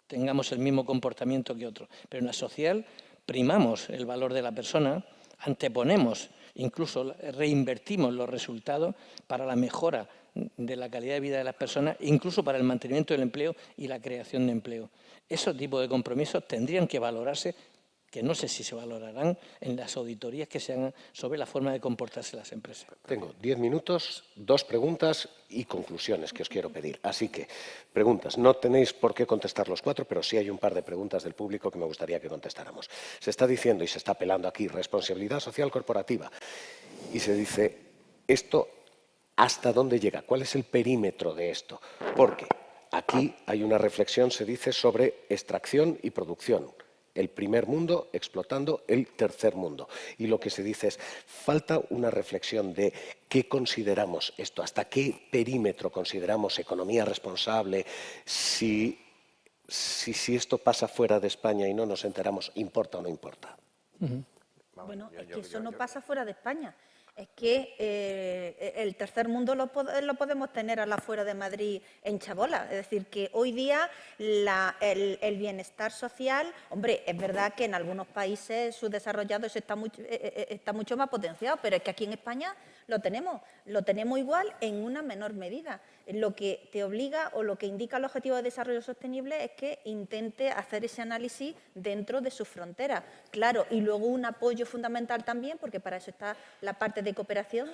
tengamos el mismo comportamiento que otros, pero en la social primamos el valor de la persona, anteponemos, incluso reinvertimos los resultados para la mejora de la calidad de vida de las personas, incluso para el mantenimiento del empleo y la creación de empleo. Esos tipos de compromisos tendrían que valorarse, que no sé si se valorarán en las auditorías que se hagan sobre la forma de comportarse las empresas. Tengo 10 minutos, 2 preguntas y conclusiones que os quiero pedir. Así que, preguntas. No tenéis por qué contestar los 4, pero sí hay un par de preguntas del público que me gustaría que contestáramos. Se está diciendo y se está apelando aquí responsabilidad social corporativa. Y se dice, ¿esto hasta dónde llega? ¿Cuál es el perímetro de esto? Porque aquí hay una reflexión, se dice, sobre extracción y producción. El primer mundo explotando el tercer mundo. Y lo que se dice es, falta una reflexión de qué consideramos esto, hasta qué perímetro consideramos economía responsable, si esto pasa fuera de España y no nos enteramos, ¿importa o no importa? Bueno, es que eso no pasa fuera de España. Es que el tercer mundo lo podemos tener a la afuera de Madrid en chabola. Es decir, que hoy día el bienestar social, hombre, es verdad que en algunos países subdesarrollados está mucho más potenciado, pero es que aquí en España lo tenemos igual en una menor medida. Lo que te obliga o lo que indica el Objetivo de Desarrollo Sostenible es que intente hacer ese análisis dentro de sus fronteras. Claro, y luego un apoyo fundamental también, porque para eso está la parte de cooperación,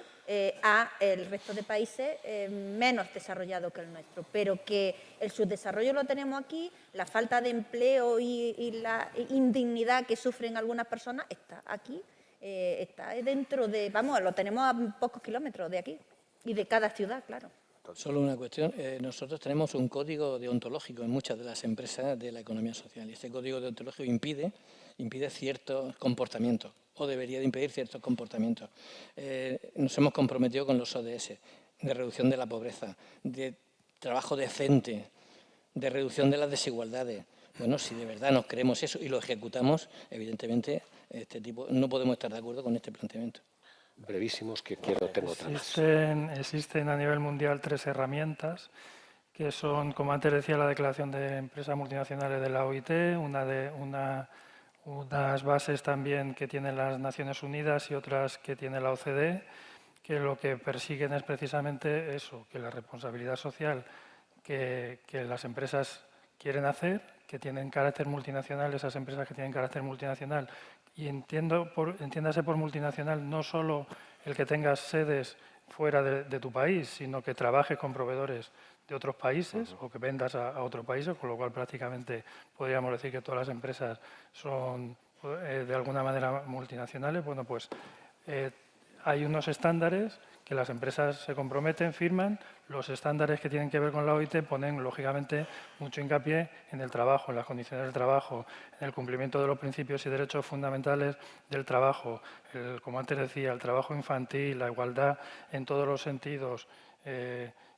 a el resto de países menos desarrollados que el nuestro. Pero que el subdesarrollo lo tenemos aquí, la falta de empleo y la indignidad que sufren algunas personas está aquí. Está dentro de, vamos, lo tenemos a pocos kilómetros de aquí y de cada ciudad, claro. Solo una cuestión. Nosotros tenemos un código deontológico en muchas de las empresas de la economía social y este código deontológico impide ciertos comportamientos o debería de impedir ciertos comportamientos. Nos hemos comprometido con los ODS de reducción de la pobreza, de trabajo decente, de reducción de las desigualdades. Bueno, si de verdad nos creemos eso y lo ejecutamos, evidentemente no podemos estar de acuerdo con este planteamiento. Brevísimos, que tengo otra más. Existen a nivel mundial 3 herramientas que son, como antes decía, la Declaración de Empresas Multinacionales de la OIT, unas bases también que tienen las Naciones Unidas y otras que tiene la OCDE, que lo que persiguen es precisamente eso, que la responsabilidad social que las empresas quieren hacer, que tienen carácter multinacional, esas empresas que tienen carácter multinacional, y entiéndase por multinacional no solo el que tengas sedes fuera de tu país, sino que trabajes con proveedores de otros países o que vendas a otros países, con lo cual prácticamente podríamos decir que todas las empresas son de alguna manera multinacionales. Bueno, pues hay unos estándares que las empresas se comprometen, firman. Los estándares que tienen que ver con la OIT ponen, lógicamente, mucho hincapié en el trabajo, en las condiciones del trabajo, en el cumplimiento de los principios y derechos fundamentales del trabajo, como antes decía, el trabajo infantil, la igualdad en todos los sentidos,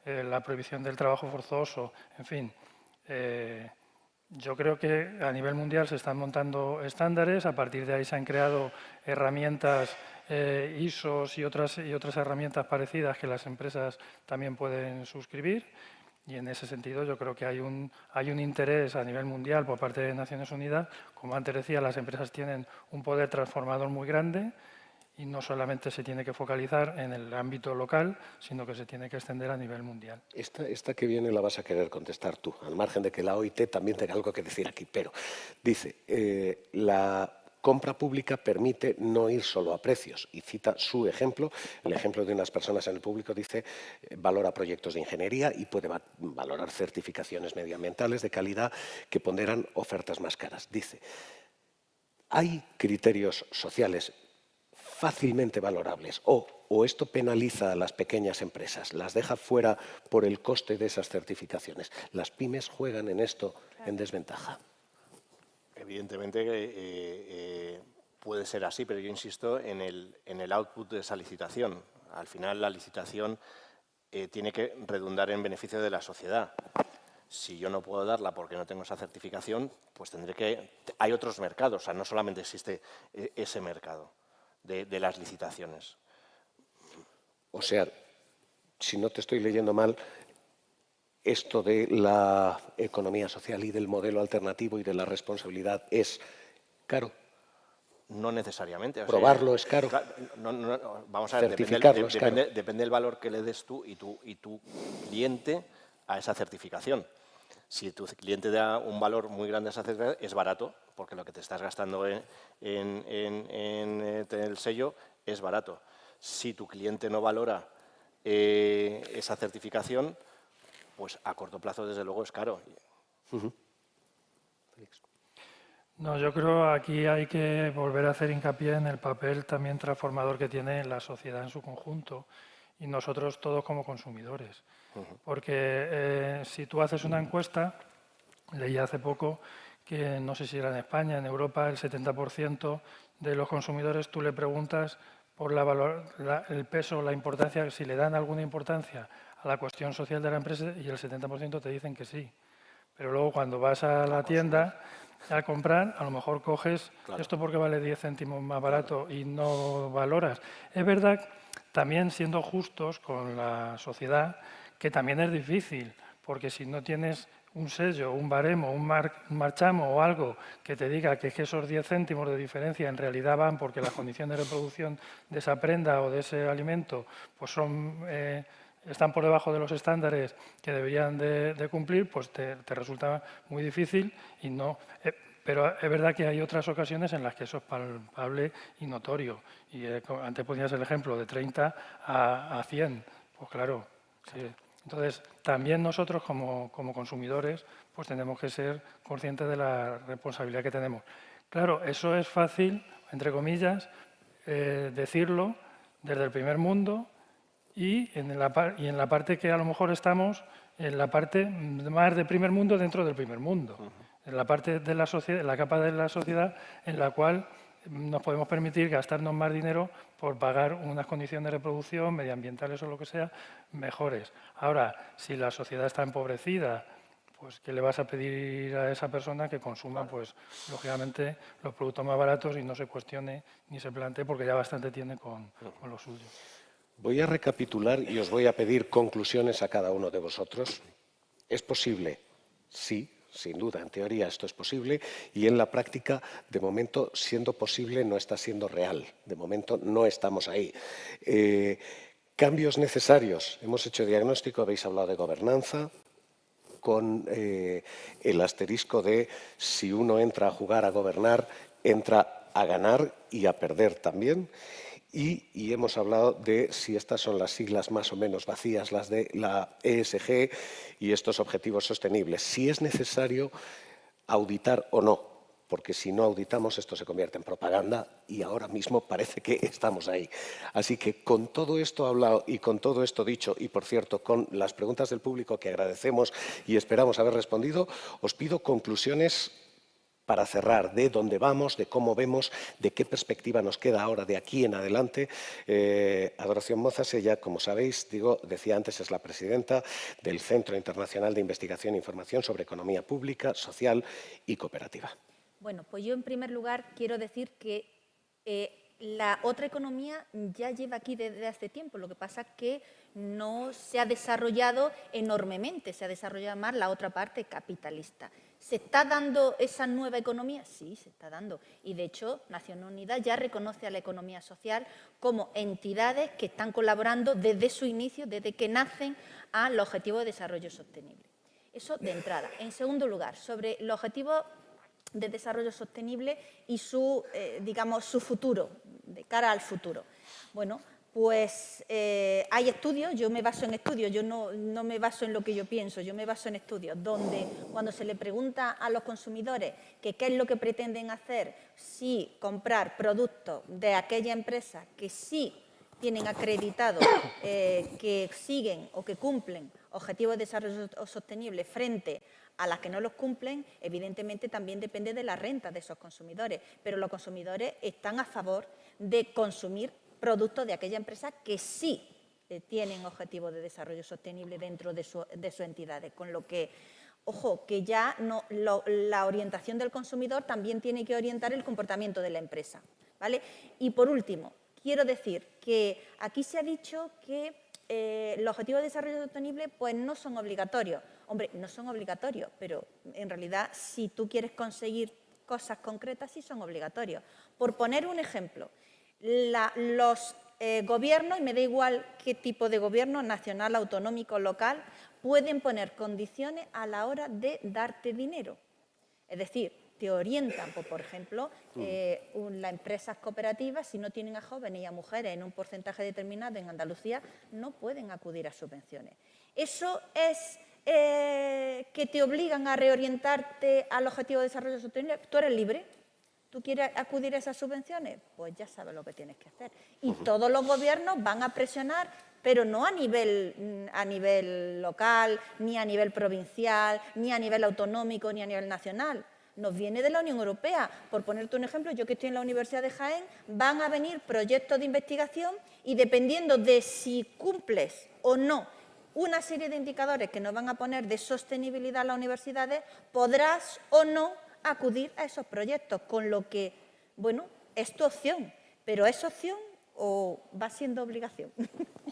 la prohibición del trabajo forzoso, en fin. Yo creo que a nivel mundial se están montando estándares, a partir de ahí se han creado herramientas ISOs y otras herramientas parecidas que las empresas también pueden suscribir, y en ese sentido yo creo que hay un interés a nivel mundial por parte de Naciones Unidas. Como antes decía, las empresas tienen un poder transformador muy grande y no solamente se tiene que focalizar en el ámbito local, sino que se tiene que extender a nivel mundial. Esta que viene la vas a querer contestar tú, al margen de que la OIT también tenga algo que decir aquí, pero dice, la compra pública permite no ir solo a precios, y cita su ejemplo, el ejemplo de unas personas en el público, dice, valora proyectos de ingeniería y puede valorar certificaciones medioambientales de calidad que ponderan ofertas más caras. Dice, hay criterios sociales fácilmente valorables o esto penaliza a las pequeñas empresas, las deja fuera por el coste de esas certificaciones. ¿Las pymes juegan en esto en desventaja? Evidentemente puede ser así, pero yo insisto en el output de esa licitación. Al final la licitación tiene que redundar en beneficio de la sociedad. Si yo no puedo darla porque no tengo esa certificación, pues tendré que... Hay otros mercados, o sea, no solamente existe ese mercado de las licitaciones. O sea, si no te estoy leyendo mal, esto de la economía social y del modelo alternativo y de la responsabilidad es caro. No necesariamente. ¿Probarlo es caro? No, vamos a ver, depende del valor que le des tú y tu cliente a esa certificación. Si tu cliente da un valor muy grande a esa certificación, es barato, porque lo que te estás gastando en el sello es barato. Si tu cliente no valora esa certificación, pues a corto plazo, desde luego, es caro. No, yo creo aquí hay que volver a hacer hincapié en el papel también transformador que tiene la sociedad en su conjunto y nosotros todos como consumidores. Porque si tú haces una encuesta, leí hace poco que, no sé si era en España, en Europa, el 70% de los consumidores tú le preguntas por el peso, la importancia, si le dan alguna importancia a la cuestión social de la empresa y el 70% te dicen que sí. Pero luego cuando vas a la tienda a comprar, a lo mejor coges esto porque vale 10 céntimos más barato y no valoras. Es verdad, también siendo justos con la sociedad, que también es difícil, porque si no tienes un sello, un baremo, un marchamo o algo que te diga que esos 10 céntimos de diferencia en realidad van porque las condiciones de reproducción de esa prenda o de ese alimento pues están por debajo de los estándares que deberían de cumplir, pues te resulta muy difícil y no. Pero es verdad que hay otras ocasiones en las que eso es palpable y notorio. Y antes ponías el ejemplo de 30 a 100. Pues claro, sí. Entonces, también nosotros como consumidores pues tenemos que ser conscientes de la responsabilidad que tenemos. Claro, eso es fácil, entre comillas, decirlo desde el primer mundo y en la parte que a lo mejor estamos, en la parte más de primer mundo dentro del primer mundo. En la parte de la sociedad, en la capa de la sociedad en la cual nos podemos permitir gastarnos más dinero por pagar unas condiciones de reproducción, medioambientales o lo que sea, mejores. Ahora, si la sociedad está empobrecida, pues ¿qué le vas a pedir a esa persona que consuma, pues lógicamente, los productos más baratos y no se cuestione ni se plantee porque ya bastante tiene con lo suyo? Voy a recapitular y os voy a pedir conclusiones a cada uno de vosotros. ¿Es posible? Sí. Sin duda, en teoría esto es posible y en la práctica, de momento, siendo posible, no está siendo real. De momento no estamos ahí. Cambios necesarios. Hemos hecho diagnóstico, habéis hablado de gobernanza, con el asterisco de si uno entra a jugar a gobernar, entra a ganar y a perder también. Y hemos hablado de si estas son las siglas más o menos vacías, las de la ESG y estos objetivos sostenibles. Si es necesario auditar o no, porque si no auditamos esto se convierte en propaganda y ahora mismo parece que estamos ahí. Así que con todo esto hablado y con todo esto dicho, y por cierto, con las preguntas del público que agradecemos y esperamos haber respondido, os pido conclusiones para cerrar, de dónde vamos, de cómo vemos, de qué perspectiva nos queda ahora de aquí en adelante. Adoración Mozas, ella, como sabéis, decía antes, es la presidenta del Centro Internacional de Investigación e Información sobre Economía Pública, Social y Cooperativa. Bueno, pues yo en primer lugar quiero decir que la otra economía ya lleva aquí desde hace tiempo, lo que pasa es que no se ha desarrollado enormemente, se ha desarrollado más la otra parte capitalista. ¿Se está dando esa nueva economía? Sí, se está dando. Y, de hecho, Naciones Unidas ya reconoce a la economía social como entidades que están colaborando desde su inicio, desde que nacen, a los Objetivos de Desarrollo Sostenible. Eso de entrada. En segundo lugar, sobre los Objetivos de Desarrollo Sostenible y su futuro, de cara al futuro. Bueno, pues hay estudios, yo me baso en estudios, yo no me baso en lo que yo pienso, yo me baso en estudios donde cuando se le pregunta a los consumidores que qué es lo que pretenden hacer, si comprar productos de aquella empresa que sí tienen acreditado que siguen o que cumplen objetivos de desarrollo sostenible frente a las que no los cumplen, evidentemente también depende de la renta de esos consumidores, pero los consumidores están a favor de consumir productos de aquella empresa que sí tienen objetivos de desarrollo sostenible dentro de sus entidades, con lo que, ojo, que ya no, la orientación del consumidor también tiene que orientar el comportamiento de la empresa, ¿vale? Y por último, quiero decir que aquí se ha dicho que los objetivos de desarrollo sostenible pues no son obligatorios. Hombre, no son obligatorios, pero en realidad si tú quieres conseguir cosas concretas sí son obligatorios. Por poner un ejemplo, los gobiernos, y me da igual qué tipo de gobierno, nacional, autonómico, local, pueden poner condiciones a la hora de darte dinero. Es decir, te orientan, pues, por ejemplo, las empresas cooperativas, si no tienen a jóvenes y a mujeres en un porcentaje determinado en Andalucía, no pueden acudir a subvenciones. Eso es que te obligan a reorientarte al objetivo de desarrollo sostenible. Tú eres libre. ¿Tú quieres acudir a esas subvenciones? Pues ya sabes lo que tienes que hacer. Y todos los gobiernos van a presionar, pero no a nivel local, ni a nivel provincial, ni a nivel autonómico, ni a nivel nacional. Nos viene de la Unión Europea. Por ponerte un ejemplo, yo que estoy en la Universidad de Jaén, van a venir proyectos de investigación y dependiendo de si cumples o no una serie de indicadores que nos van a poner de sostenibilidad a las universidades, podrás o no acudir a esos proyectos, con lo que, bueno, es tu opción, pero ¿es opción o va siendo obligación?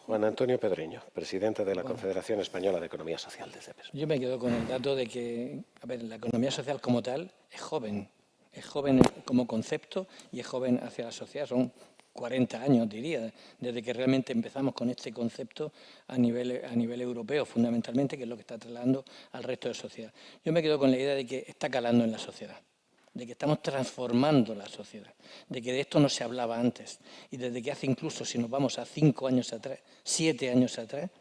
Juan Antonio Pedreño, presidente de la Confederación Española de Economía Social de CEPES. Yo me quedo con el dato de que, a ver, la economía social como tal es joven como concepto y es joven hacia la sociedad. Son 40 años, diría, desde que realmente empezamos con este concepto a nivel europeo, fundamentalmente, que es lo que está trasladando al resto de la sociedad. Yo me quedo con la idea de que está calando en la sociedad, de que estamos transformando la sociedad, de que de esto no se hablaba antes y desde que hace incluso, si nos vamos a 5 años atrás, 7 años atrás,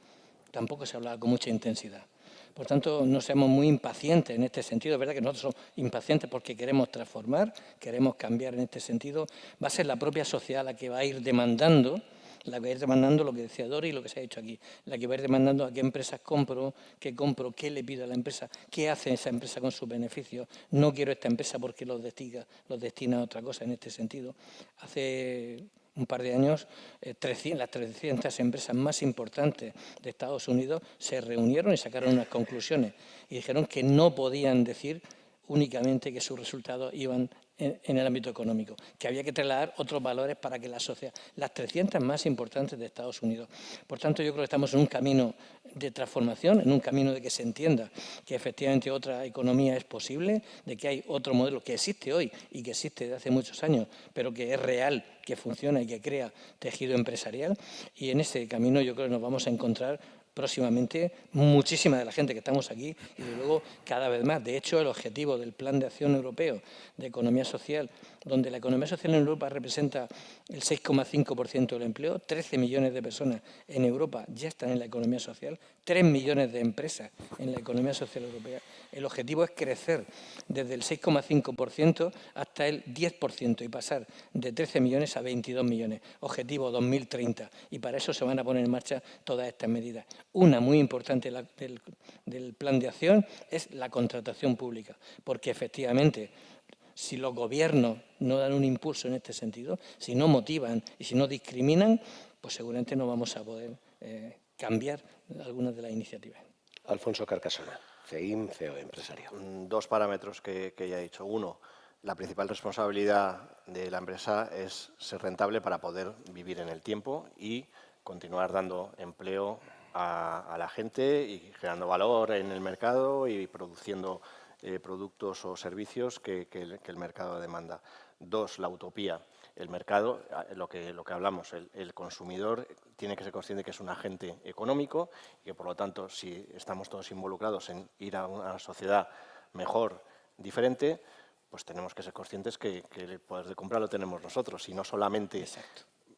tampoco se hablaba con mucha intensidad. Por tanto, no seamos muy impacientes en este sentido. Es verdad que nosotros somos impacientes porque queremos transformar, queremos cambiar en este sentido. Va a ser la propia sociedad la que va a ir demandando lo que decía Dori y lo que se ha dicho aquí, la que va a ir demandando a qué empresas compro, qué le pido a la empresa, qué hace esa empresa con sus beneficios. No quiero esta empresa porque los destina a otra cosa en este sentido. Hace un par de años, las 300 empresas más importantes de Estados Unidos se reunieron y sacaron unas conclusiones y dijeron que no podían decir únicamente que sus resultados iban en el ámbito económico, que había que trasladar otros valores para que la sociedad, las 300 más importantes de Estados Unidos. Por tanto, yo creo que estamos en un camino de transformación, en un camino de que se entienda que efectivamente otra economía es posible, de que hay otro modelo que existe hoy y que existe desde hace muchos años, pero que es real, que funciona y que crea tejido empresarial. Y en ese camino yo creo que nos vamos a encontrar próximamente muchísima de la gente que estamos aquí y luego cada vez más. De hecho, el objetivo del Plan de Acción Europeo de Economía Social, donde la economía social en Europa representa el 6,5% del empleo, 13 millones de personas en Europa ya están en la economía social, 3 millones de empresas en la economía social europea. El objetivo es crecer desde el 6,5% hasta el 10% y pasar de 13 millones a 22 millones. Objetivo 2030. Y para eso se van a poner en marcha todas estas medidas. Una muy importante del plan de acción es la contratación pública, porque efectivamente si los gobiernos no dan un impulso en este sentido, si no motivan y si no discriminan, pues seguramente no vamos a poder cambiar algunas de las iniciativas. Alfonso Carcasona, CEIM, CEO Empresario. Dos parámetros que ya he dicho. Uno, la principal responsabilidad de la empresa es ser rentable para poder vivir en el tiempo y continuar dando empleo a la gente y generando valor en el mercado y produciendo productos o servicios que el mercado demanda. Dos, la utopía. El mercado, lo que hablamos, el consumidor tiene que ser consciente que es un agente económico y que, por lo tanto, si estamos todos involucrados en ir a una sociedad mejor, diferente, pues tenemos que ser conscientes que el poder de compra lo tenemos nosotros y no solamente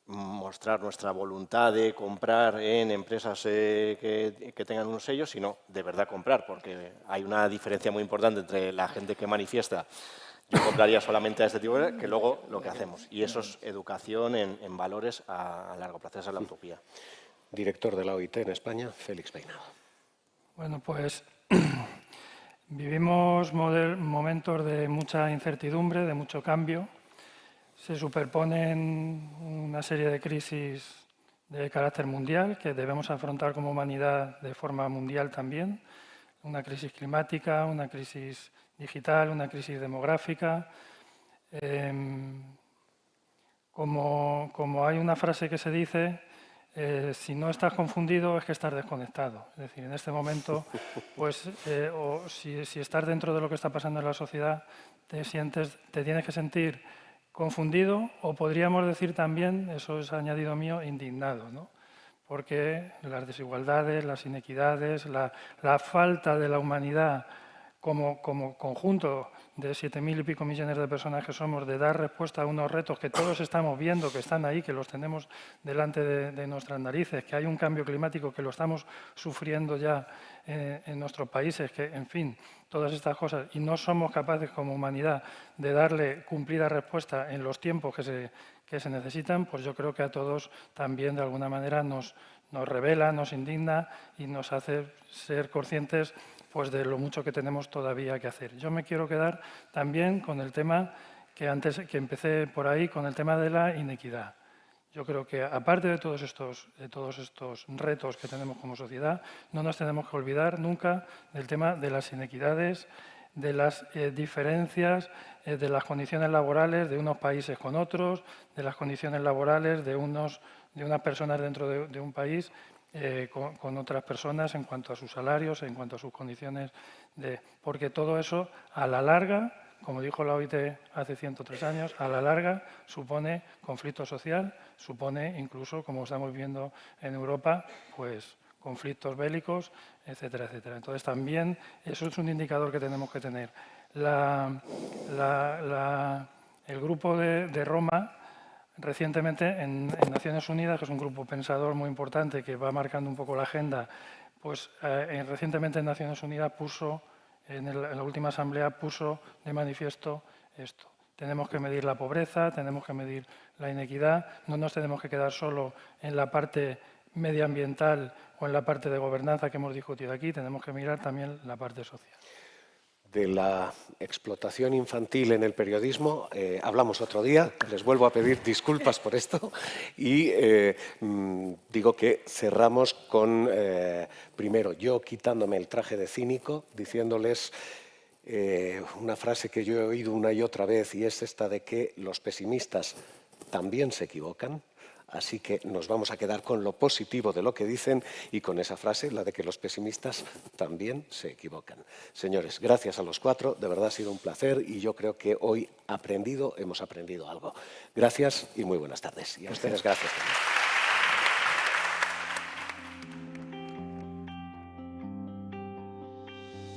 mostrar nuestra voluntad de comprar en empresas que tengan unos sellos, sino de verdad comprar, porque hay una diferencia muy importante entre la gente que manifiesta yo compraría solamente a este tipo de que luego lo que hacemos. Y eso es educación en valores a largo plazo, esa es la utopía. Director de la OIT en España, Félix Peinado. Bueno, pues vivimos momentos de mucha incertidumbre, de mucho cambio. Se superponen una serie de crisis de carácter mundial que debemos afrontar como humanidad de forma mundial también. Una crisis climática, una crisis digital, una crisis demográfica. Como hay una frase que se dice, si no estás confundido es que estás desconectado. Es decir, en este momento, pues, o si estás dentro de lo que está pasando en la sociedad, te tienes que sentir confundido o podríamos decir también, eso es añadido mío, indignado, ¿no? Porque las desigualdades, las inequidades, la falta de la humanidad como conjunto de 7.000 y pico millones de personas que somos, de dar respuesta a unos retos que todos estamos viendo, que están ahí, que los tenemos delante de nuestras narices, que hay un cambio climático que lo estamos sufriendo ya en nuestros países, que, en fin, todas estas cosas, y no somos capaces como humanidad de darle cumplida respuesta en los tiempos que se necesitan, pues yo creo que a todos también de alguna manera nos revela, nos indigna y nos hace ser conscientes pues de lo mucho que tenemos todavía que hacer. Yo me quiero quedar también con el tema que empecé por ahí, con el tema de la inequidad. Yo creo que aparte de todos estos retos que tenemos como sociedad, no nos tenemos que olvidar nunca del tema de las inequidades, de las diferencias de las condiciones laborales de unos países con otros, de las condiciones laborales de unas personas dentro de un país con otras personas en cuanto a sus salarios, en cuanto a sus condiciones porque todo eso, a la larga, como dijo la OIT hace 103 años, a la larga supone conflicto social, supone incluso, como estamos viendo en Europa, pues conflictos bélicos, etcétera, etcétera. Entonces también eso es un indicador que tenemos que tener. El grupo de Roma, recientemente en Naciones Unidas, que es un grupo pensador muy importante que va marcando un poco la agenda, pues recientemente en Naciones Unidas en la última asamblea puso de manifiesto esto. Tenemos que medir la pobreza, tenemos que medir la inequidad, no nos tenemos que quedar solo en la parte medioambiental o en la parte de gobernanza que hemos discutido aquí, tenemos que mirar también la parte social. De la explotación infantil en el periodismo hablamos otro día, les vuelvo a pedir disculpas por esto y digo que cerramos con, primero, yo quitándome el traje de cínico, diciéndoles una frase que yo he oído una y otra vez y es esta de que los pesimistas también se equivocan. Así que nos vamos a quedar con lo positivo de lo que dicen y con esa frase, la de que los pesimistas también se equivocan. Señores, gracias a los cuatro, de verdad ha sido un placer y yo creo que hoy hemos aprendido algo. Gracias y muy buenas tardes. Y a ustedes gracias también.